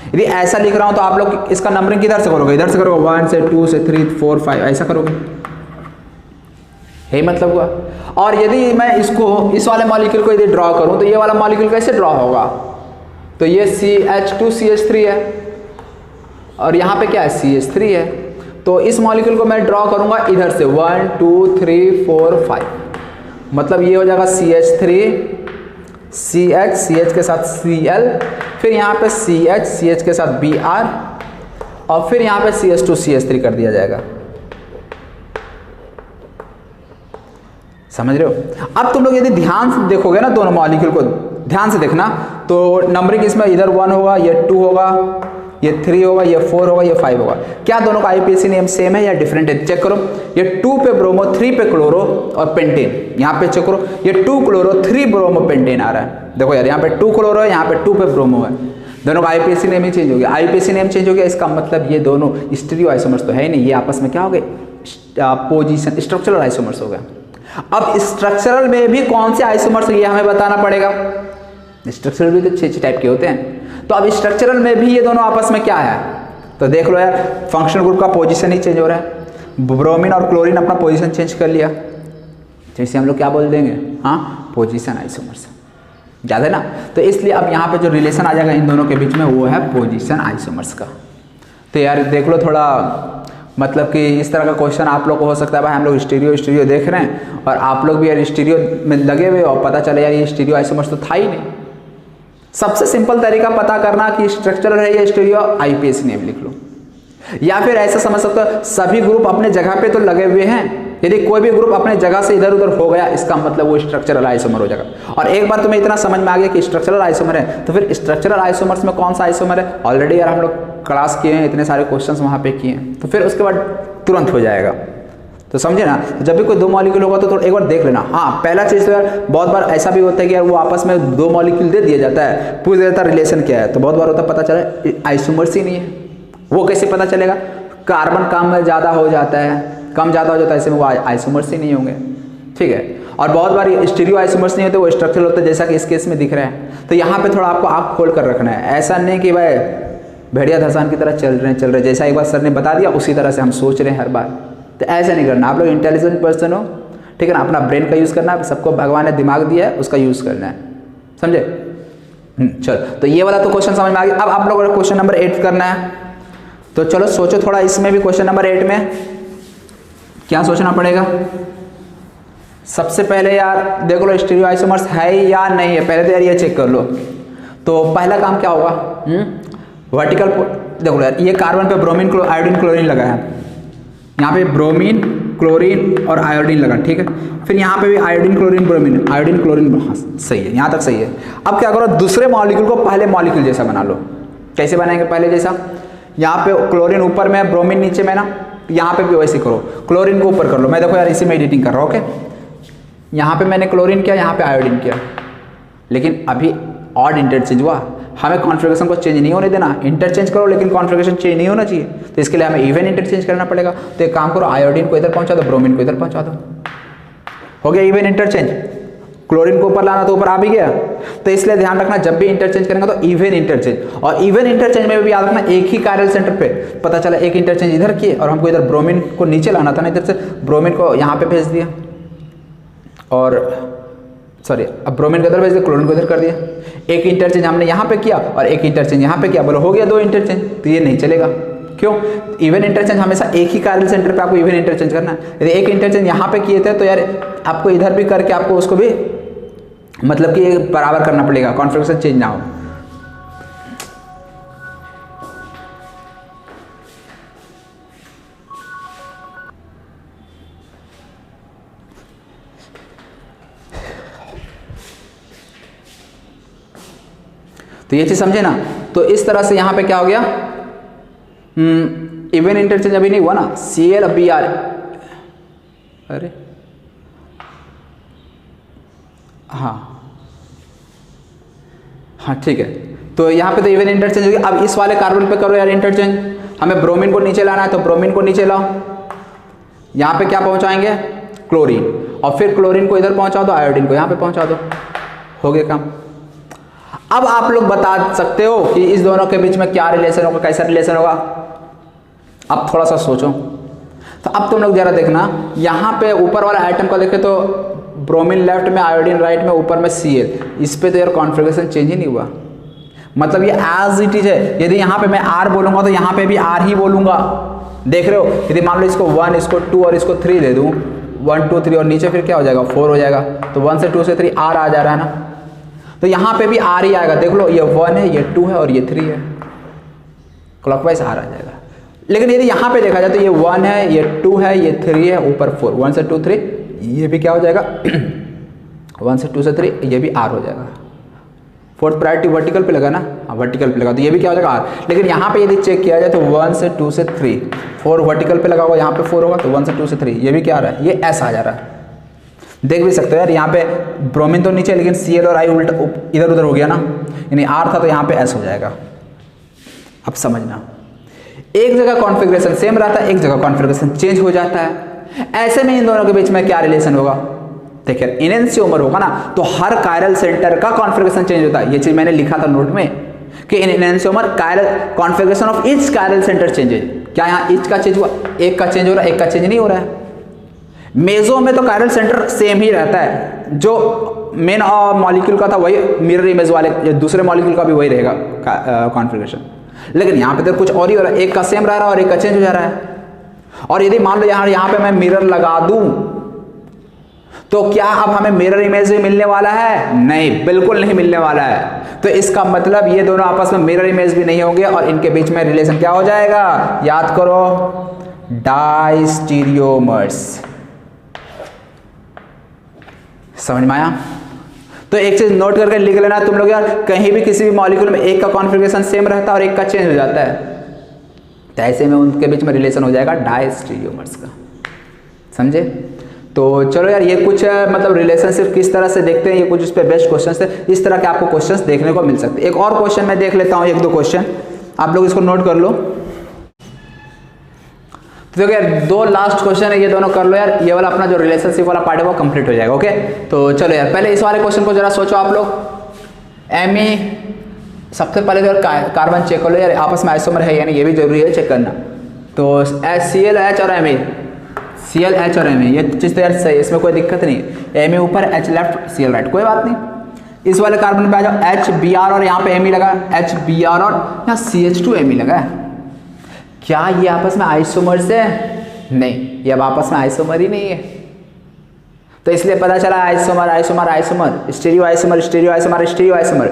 A: यदि ऐसा लिख रहा हूं तो आप लोग इसका नंबरिंग किधर से करोगे, इधर से करोगे, 1 से 2 से 3 4 5 ऐसा करोगे, यही मतलब हुआ। और यदि मैं इसको इस वाले मॉलिक्यूल को यदि ड्रॉ करूं तो ये वाला मॉलिक्यूल कैसे ड्रॉ होगा, तो ये CH2CH3 है और यहाँ पे क्या है CH3 है, तो इस मॉलिक्यूल को मैं ड्रॉ करूंगा इधर से 1 2 3 4 5, मतलब ये हो जाएगा CH3 CH के साथ Cl, फिर यहाँ पे CH के साथ Br और फिर यहाँ पे CH2CH3 कर दिया जाएगा। समझ रहे हो। अब तुम लोग यदि ध्यान से देखोगे ना दोनों मॉलिक्यूल को, ध्यान से देखना तो नंबरिंग इसमें इधर 1 होगा, ये 2 होगा, ये 3 होगा, ये 4 होगा, ये 5 होगा। क्या दोनों का IUPAC नेम सेम है या डिफरेंट है, चेक करो। ये 2 पे ब्रोमो, 3 पे क्लोरो और पेंटेन, यहाँ पे चेक करो ये 2 क्लोरो 3 ब्रोमो पेंटेन आ रहा है। देखो यार यहाँ पे 2 क्लोरो है, यहाँ पे 2 पे ब्रोमो है, दोनों का IUPAC नेम ही चेंज हो गया। IUPAC नेम चेंज हो गया, इसका मतलब ये दोनों स्टीरियो आइसोमर्स तो है ही नहीं, ये आपस में क्या हो गए, पोजीशन स्ट्रक्चरल आइसोमर्स हो गया। अब स्ट्रक्चरल में भी कौन से आइसोमर्स ये हमें बताना पड़ेगा, स्ट्रक्चरल भी तो 6 टाइप के होते हैं, तो अब स्ट्रक्चरल में भी ये दोनों आपस में क्या है, तो देख लो यार फंक्शनल ग्रुप का पोजीशन ही चेंज हो रहा है, ब्रोमीन और क्लोरीन अपना पोजीशन चेंज कर लिया, जैसे हम लोग क्या बोल देंगे, हाँ पोजीशन आइसोमर्स, याद है ना। तो इसलिए अब यहाँ पे जो रिलेशन आ जाएगा इन दोनों के बीच में वो है पोजीशन आइसोमर्स का। तो यार देख लो थोड़ा, मतलब कि इस तरह का क्वेश्चन आप लोग को हो सकता है, भाई हम लोग स्टीरियो देख रहे हैं और आप लोग भी यार स्टीरियो में लगे हुए और पता चले यार ये स्टीरियो आइसोमर्स तो था ही नहीं। सबसे सिंपल तरीका पता करना कि स्ट्रक्चरल है या स्टीरियो, IUPAC नेम लिख लो, या फिर ऐसा समझ सकते हो सभी ग्रुप अपने जगह पे तो लगे हुए हैं, यदि कोई भी ग्रुप अपने जगह से इधर उधर हो गया इसका मतलब वो स्ट्रक्चरल आइसोमर हो जाएगा। और एक बार तुम्हें इतना समझ में आ गया कि स्ट्रक्चरल आइसोमर है, तो फिर स्ट्रक्चरल आइसोमर्स में कौन सा आइसोमर है, ऑलरेडी यार हम लोग क्लास किए हैं, इतने सारे क्वेश्चंस वहाँ पे किए हैं, तो फिर उसके बाद तुरंत हो जाएगा। तो समझे ना, जब भी कोई 2 मॉलिक्यूल होगा तो एक बार देख लेना। हाँ पहला चीज़ तो यार बहुत बार ऐसा भी होता है कि यार वो आपस में 2 मॉलिक्यूल दे दिया जाता है, पूछ दिया जाता है रिलेशन क्या है, तो बहुत बार होता है पता चला आइसोमर्स ही नहीं है। वो कैसे पता चलेगा, कार्बन कम ज़्यादा हो जाता है, कम ज़्यादा हो जाता है, ऐसे में वो आइसोमर्स ही नहीं होंगे, ठीक है। और बहुत बार स्टीरियो आइसोमर्स नहीं होते, वो स्ट्रक्चरल होते हैं, जैसा कि इस केस में दिख रहा है। तो यहाँ पे थोड़ा आपको आँख खोल कर रखना है, ऐसा नहीं कि भाई भेड़िया धसान की तरह चल रहे हैं, जैसा एक बार सर ने बता दिया उसी तरह से हम सोच रहे हैं हर बार, तो ऐसा नहीं करना। आप लोग इंटेलिजेंट पर्सन हो, ठीक है ना, अपना ब्रेन का यूज़ करना है, सबको भगवान ने दिमाग दिया है उसका यूज़ करना है, समझे। चलो तो ये वाला तो क्वेश्चन समझ में आ गया। अब आप लोगों को क्वेश्चन नंबर 8 करना है, तो चलो सोचो थोड़ा, इसमें भी क्वेश्चन नंबर 8 में क्या सोचना पड़ेगा। सबसे पहले यार देख लो स्टीरियो आइसोमर्स है या नहीं है, पहले तो यार ये चेक कर लो। तो पहला काम क्या होगा, वर्टिकल, देखो यार ये कार्बन पे ब्रोमीन आयोडीन क्लोरीन लगा है, यहाँ पे ब्रोमीन क्लोरीन और आयोडीन लगा, ठीक है। फिर यहाँ पे भी iodine chlorine bromine, iodine chlorine, हाँ सही है, यहाँ तक सही है। अब क्या करो, दूसरे मॉलिक्यूल को पहले मॉलिक्यूल जैसा बना लो। कैसे बनाएंगे पहले जैसा, यहाँ पे क्लोरीन ऊपर में है, ब्रोमीन नीचे में ना, यहाँ पे भी वैसे करो, क्लोरीन को ऊपर कर लो। मैं देखो यार इसी में एडिटिंग कर रहा हूँ, ओके। यहाँ पे मैंने क्लोरीन किया, यहाँ पे आयोडीन किया, लेकिन अभी ऑड इंटरचेंज हुआ, हमें कॉन्फ़िगरेशन को चेंज नहीं होने देना। इंटरचेंज करो लेकिन कॉन्फ़िगरेशन चेंज नहीं होना चाहिए, तो इसके लिए हमें इवन इंटरचेंज करना पड़ेगा। तो एक काम करो, आयोडीन को इधर पहुंचा दो, ब्रोमीन को इधर पहुंचा दो, हो गया इवन इंटरचेंज। क्लोरीन को ऊपर लाना तो ऊपर आ भी गया, तो इसलिए ध्यान रखना जब भी इंटरचेंज करेंगे तो इवन इंटरचेंज। और इवन इंटरचेंज में भी याद रखना एक ही कायरल सेंटर पे, पता चला एक इंटरचेंज इधर किए और हमको इधर ब्रोमीन को नीचे लाना था ना, इधर से ब्रोमीन को यहाँ पे भेज दिया, और सॉरी अब ब्रोमीन को इधर भेज दिया, क्लोरीन को इधर कर दिया। एक इंटरचेंज हमने यहाँ पे किया और एक इंटरचेंज यहाँ पे किया, बोलो हो गया 2 इंटरचेंज। तो ये नहीं चलेगा, क्यों, इवन इंटरचेंज हमेशा एक ही कायरल सेंटर पे आपको इवन इंटरचेंज करना है। यदि एक इंटरचेंज यहाँ पे किए थे तो यार आपको इधर भी करके आपको उसको भी मतलब कि बराबर करना पड़ेगा, कॉन्फ़िगरेशन चेंज ना हो। तो ये चीज समझे ना। तो इस तरह से यहां पे क्या हो गया, इवन इंटरचेंज अभी नहीं हुआ ना, Cl Br, अरे हाँ ठीक है। तो यहाँ पे तो इवन इंटरचेंज हो गया। अब इस वाले कार्बन पे करो यार इंटरचेंज, हमें ब्रोमीन को नीचे लाना है तो ब्रोमीन को नीचे लाओ, यहाँ पे क्या पहुँचाएंगे, क्लोरीन, और फिर क्लोरीन को इधर पहुँचा दो, आयोडीन को यहाँ पे पहुँचा दो, हो गया काम। अब आप लोग बता सकते हो कि इस दोनों के बीच में क्या रिलेशन होगा, कैसा रिलेशन होगा। अब थोड़ा सा सोचो। तो अब तुम लोग जरा देखना, यहाँ पे ऊपर वाला आइटम को देखे तो ब्रोमीन लेफ्ट में, आयोडीन राइट में, ऊपर में Cl। इस पे तो यार कॉन्फ़िगरेशन चेंज ही नहीं हुआ, मतलब ये एज इट इज है। यदि यहाँ पे मैं R बोलूँगा तो यहाँ पे भी R ही बोलूँगा। देख रहे हो, यदि मान लो इसको 1, इसको 2 और इसको 3 दे दूँ, 1 2 3 और नीचे फिर क्या हो जाएगा 4 हो जाएगा। तो 1 से 2 से 3 R आ जा रहा है ना, तो यहाँ पे भी R ही आएगा। देख लो, ये 1 है, ये 2 है और ये 3 है, क्लॉकवाइज R आ जाएगा। लेकिन यदि यहाँ पे देखा जाए तो ये 1 है, ये 2 है, ये 3 है, ऊपर 4, 1 से 2 3, ये भी क्या हो जाएगा 1 से 2 से 3, ये भी R हो जाएगा। फोर्थ प्रायोरिटी वर्टिकल पे लगा ना, हाँ वर्टिकल पे लगा, तो ये भी क्या हो जाएगा R। लेकिन यहाँ पे यदि चेक किया जाए तो 1 से 2 से 3, 4 वर्टिकल पे लगा होगा, यहाँ पे 4 होगा, तो 1 से 2 से 3, ये भी क्या आ रहा है, ये S आ जा रहा है। देख भी सकते हो यार, यहाँ पे ब्रोमीन तो नीचे, लेकिन Cl और I उल्टा इधर उधर हो गया ना, यानी R था तो यहाँ पे S हो जाएगा। अब समझना, एक जगह कॉन्फ़िगरेशन सेम रहता है, एक जगह कॉन्फ़िगरेशन चेंज हो जाता है। ऐसे में इन दोनों के बीच में क्या रिलेशन होगा, देखिए एनेंशियोमर होगा ना, तो हर कायरल सेंटर का कॉन्फ़िगरेशन चेंज होता है। ये चीज मैंने लिखा था नोट में कि in enantiomer chiral configuration of each chiral centre changes. क्या यहाँ ईच का चेंज हुआ, एक का चेंज हो रहा है, एक का चेंज नहीं हो रहा है। मेजो में तो कायरल सेंटर सेम ही रहता है, जो मेन मॉलिक्यूल का था वही मिरर इमेज वाले दूसरे मॉलिक्यूल का भी वही रहेगा कॉन्फ़िगरेशन। लेकिन यहाँ पे तो कुछ और ही हो रहा है, एक का सेम रह रहा है और एक का चेंज हो जा रहा है। और यदि मान लो यहाँ पे मैं मिरर लगा दूं तो क्या अब हमें मिरर इमेज भी मिलने वाला है? नहीं, बिल्कुल नहीं मिलने वाला है। तो इसका मतलब ये दोनों आपस में मिरर इमेज भी नहीं होंगे और इनके बीच में रिलेशन क्या हो जाएगा, याद करो, डायस्टीरियोमर्स। समझ में आया? तो एक चीज नोट करके लिख लेना तुम लोग यार, कहीं भी किसी भी मॉलिक्यूल में एक का कॉन्फ़िगरेशन सेम रहता है और एक का चेंज हो जाता है, तो ऐसे में उनके बीच में रिलेशन हो जाएगा डायस्टीरियोमर्स का। समझे? तो चलो यार, ये कुछ मतलब रिलेशनशिप किस तरह से देखते हैं, ये कुछ उस पर बेस्ट क्वेश्चन थे। इस तरह के आपको क्वेश्चंस देखने को मिल सकते हैं। एक और क्वेश्चन मैं देख लेता हूँ, एक दो क्वेश्चन आप लोग इसको नोट कर लो। तो देखो यार, दो लास्ट क्वेश्चन है, ये दोनों कर लो यार, ये वाला अपना जो रिलेशनशिप वाला पार्ट है वो कंप्लीट हो जाएगा। ओके, तो चलो यार, पहले इस वाले क्वेश्चन को जरा सोचो आप लोग। एमी, सबसे पहले तो कार्बन चेक कर लो यार, आपस में आइसोमर है या नहीं, ये भी जरूरी है चेक करना। तो ClH और Me, ClH और Me, ये चीज़ तो यार सही, इसमें कोई दिक्कत नहीं। Me ऊपर, H लेफ्ट, Cl राइट, कोई बात नहीं। इस वाले कार्बन पे आ जाओ, HBr और यहाँ पे Me लगा, HBr और यहाँ CH2Me लगा है। क्या ये आपस में आइसोमर्स है? नहीं, ये अब आपस में आइसोमर ही नहीं है। तो इसलिए पता चला isomer isomer isomer, stereo isomer stereo isomer stereo isomer,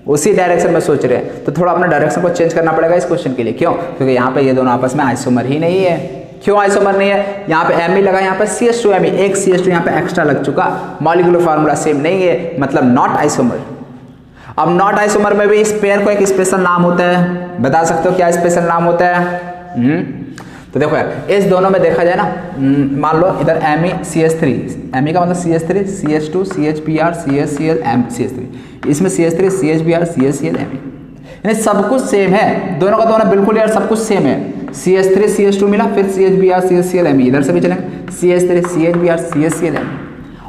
A: उसी डायरेक्शन में सोच रहे हैं। तो थोड़ा अपना डायरेक्शन को चेंज करना पड़ेगा इस क्वेश्चन के लिए। क्यों? क्योंकि यहाँ पे ये दोनों आपस में आइसोमर ही नहीं है। क्यों आइसोमर नहीं है? यहाँ पे Me लगा, यहाँ पे CH2Me, एक CH2 यहाँ पे एक्स्ट्रा लग चुका, मॉलिक्यूलर फार्मूला सेम नहीं है, मतलब नॉट आइसोमर। अब नॉट आइसोमर में भी इस पेयर को एक स्पेशल नाम होता है, बता सकते हो क्या स्पेशल नाम होता है? तो देखो यार, इस दोनों में देखा जाए ना, मान लो इधर Me CH3, Me का मतलब CH3 CH2 CHBr CHCl CH3, इसमें CH3 CHBr CHCl Me, यानी सब कुछ सेम है, दोनों का दोनों बिल्कुल यार सब कुछ सेम है। CH3 CH2 मिला, फिर CHBr CHCl Me, इधर से भी चलेंगे CH3 CHBr CHCl Me,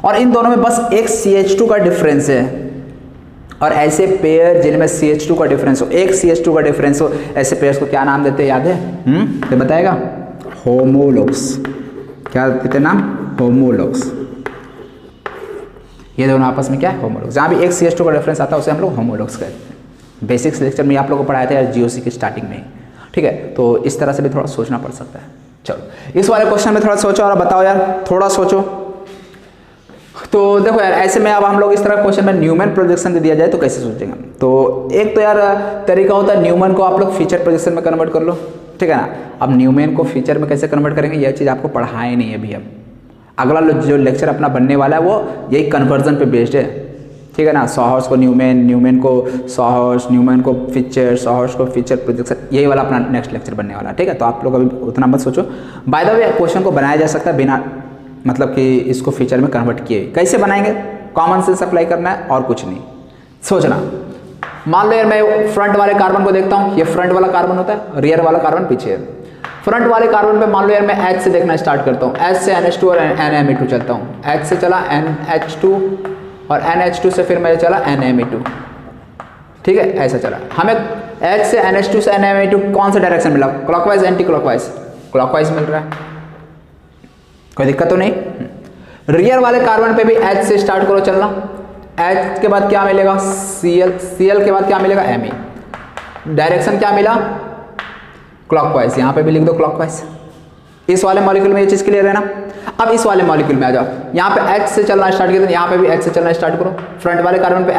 A: और इन दोनों में बस एक CH2 का डिफरेंस है। और ऐसे पेयर जिनमें CH2 का डिफरेंस हो, एक CH2 का डिफरेंस हो, ऐसे पेयर्स को क्या नाम देते हैं, याद है? तो बताएगा, होमोलॉग्स। क्या देते नाम? होमोलॉग्स। ये दोनों आपस में क्या है? होमोलॉग्स। जहाँ भी एक CH2 का डिफरेंस आता है उसे हम लोग होमोलॉग्स कहते हैं। बेसिक्स लेक्चर में आप लोगों को पढ़ाया था यार, GOC की स्टार्टिंग में, ठीक है? तो इस तरह से भी थोड़ा सोचना पड़ सकता है। चलो, इस वाले क्वेश्चन में थोड़ा सोचो और बताओ यार, थोड़ा सोचो। तो देखो यार, ऐसे में अब हम लोग इस तरह क्वेश्चन में न्यूमैन प्रोजेक्शन दे दिया जाए तो कैसे सोचेंगे? तो एक तो यार तरीका होता है, न्यूमैन को आप लोग फीचर प्रोजेक्शन में कन्वर्ट कर लो, ठीक है ना? अब न्यूमैन को फीचर में कैसे कन्वर्ट करेंगे, यह चीज़ आपको पढ़ाए नहीं अभी। अब अगला जो लेक्चर अपना बनने वाला है वो यही कन्वर्जन पे बेस्ड है, ठीक है ना? सॉहर्स को न्यूमैन, न्यूमैन को सॉहर्स, न्यूमैन को फीचर, सॉहर्स को फीचर प्रोजेक्शन, यही वाला अपना नेक्स्ट लेक्चर बनने वाला है, ठीक है? तो आप लोग अभी उतना मत सोचो। बाय द वे, क्वेश्चन को बनाया जा सकता है बिना मतलब कि इसको फीचर में कन्वर्ट किए। कैसे बनाएंगे? कॉमन सेंस अप्लाई करना है और कुछ नहीं सोचना। मान लो यार, मैं फ्रंट वाले कार्बन को देखता हूँ, ये फ्रंट वाला कार्बन होता है, रियर वाला कार्बन पीछे है। फ्रंट वाले कार्बन पे मान लो यार मैं H से देखना स्टार्ट करता हूँ, H से NH2 और NMe2 चलता हूँ, H से चला NH2 और NH2 से फिर मैं चला NMe2, ठीक है, ऐसा चला। हमें H से NH2 से NMe2 कौन सा डायरेक्शन मिला, क्लॉकवाइज एंटी क्लॉकवाइज, क्लॉकवाइज मिल रहा है, कोई दिक्कत तो नहीं। रियर वाले कार्बन पे भी H से स्टार्ट करो चलना, H के बाद क्या मिलेगा Cl, Cl के बाद क्या मिलेगा Me, डायरेक्शन क्या मिला क्लॉकवाइज, यहाँ पे भी लिख दो क्लॉकवाइज। इस वाले मॉलिक्यूल में ये चीज क्लियर है ना। अब इस वाले मॉलिक्यूल में आ जाओ, यहाँ पे H से चलना स्टार्ट किया, यहाँ पे भी H से चलना स्टार्ट करो। फ्रंट वाले कार्बन पे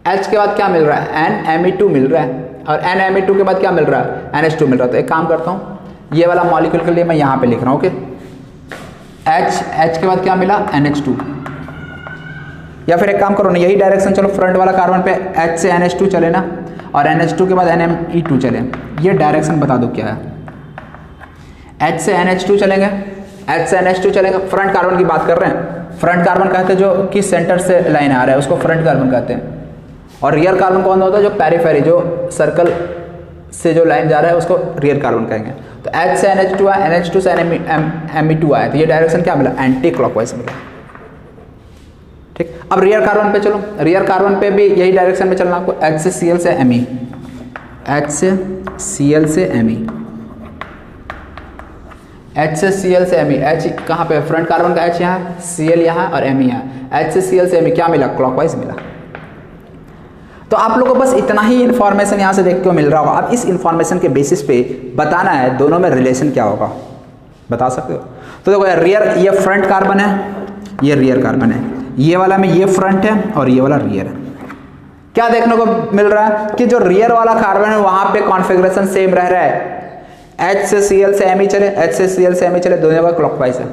A: H के बाद क्या मिल रहा है NMe2 मिल रहा है, और NMe2 के बाद क्या मिल रहा है NH2 मिल रहा है। तो एक काम करता हूँ, ये वाला मॉलिक्यूल के लिए मैं यहाँ पे लिख रहा हूँ, ओके। H के बाद क्या मिला NH2, या फिर एक काम करो ना, यही डायरेक्शन चलो, फ्रंट वाला कार्बन पे H से NH2 चले ना, और NH2 के बाद NMe2 चले, ये डायरेक्शन बता दो क्या है। H से NH2 चलेंगे, H से NH2 चलेंगे, फ्रंट कार्बन की बात कर रहे हैं। फ्रंट कार्बन कहते हैं जो कि सेंटर से लाइन आ रहा है उसको फ्रंट कार्बन कहते हैं, और रियर कार्बन कौन होता है जो पेरिफेरी, जो सर्कल से जो लाइन जा रहा है उसको रियर कार्बन कहेंगे। तो H से NH2 आया, NH2 से Me2 आया, तो ये डायरेक्शन क्या मिला एंटी क्लॉकवाइज मिला, ठीक। अब रियर कार्बन पे चलो, रियर कार्बन पे भी यही डायरेक्शन में चलना आपको, H से Cl से Me, H से Cl से Me, H से Cl से Me, H कहाँ पे, फ्रंट कार्बन का H यहाँ है, Cl यहाँ और Me यहाँ, H से Cl से Me क्या मिला क्लॉकवाइज मिला। तो आप लोगों को बस इतना ही इन्फॉर्मेशन यहाँ से देख के मिल रहा होगा। अब इस इन्फॉर्मेशन के बेसिस पे बताना है दोनों में रिलेशन क्या होगा, बता सकते हो। तो देखो यार, रियर ये फ्रंट कार्बन है, ये रियर कार्बन है, ये वाला में ये फ्रंट है और ये वाला रियर है। क्या देखने को मिल रहा है कि जो रियर वाला कार्बन है वहां पे कॉन्फ़िगरेशन सेम रह रहा है, H से Cl से Me चले, H से Cl से Me चले, दोनों जगह क्लॉकवाइज है,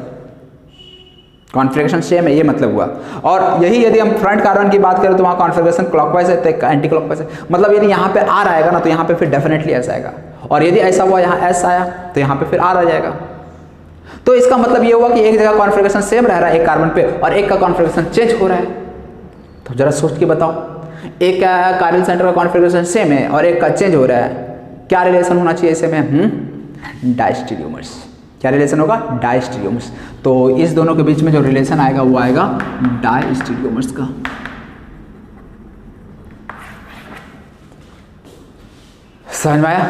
A: कॉन्फ़िगरेशन सेम है, ये मतलब हुआ। और यही यदि हम फ्रंट कार्बन की बात करें तो वहाँ कॉन्फ़िगरेशन क्लॉकवाइज है, तो एंटी क्लॉकवाइज है। मतलब यदि यहाँ पे R आएगा ना तो यहाँ पे फिर डेफिनेटली S आएगा, और यदि ऐसा हुआ यहाँ S आया तो यहाँ पे फिर R आ जाएगा। तो इसका मतलब ये हुआ कि एक जगह कॉन्फ़िगरेशन सेम रह रहा है एक कार्बन पे, और एक का कॉन्फ़िगरेशन चेंज हो रहा है। तो जरा सोच के बताओ, एक का कार्बन सेंटर का कॉन्फ़िगरेशन सेम है और एक का चेंज हो रहा है, क्या रिलेशन होना चाहिए ऐसे में, डायस्टीरियोमर्स। क्या रिलेशन होगा, डायस्टीरियोमर्स। तो इस दोनों के बीच में जो रिलेशन आएगा वो आएगा डायस्टीरियोमर्स का। समझ में आया।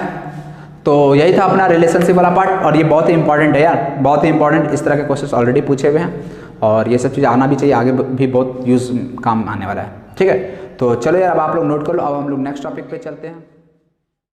A: तो यही था अपना रिलेशनशिप वाला पार्ट, और ये बहुत ही इंपॉर्टेंट है यार, बहुत ही इंपॉर्टेंट। इस तरह के क्वेश्चन ऑलरेडी पूछे हुए हैं, और ये सब चीज़ आना भी चाहिए, आगे भी बहुत यूज काम आने वाला है, ठीक है। तो चलो यार, अब आप लोग नोट कर लो। अब हम लोग नेक्स्ट टॉपिक पे चलते हैं।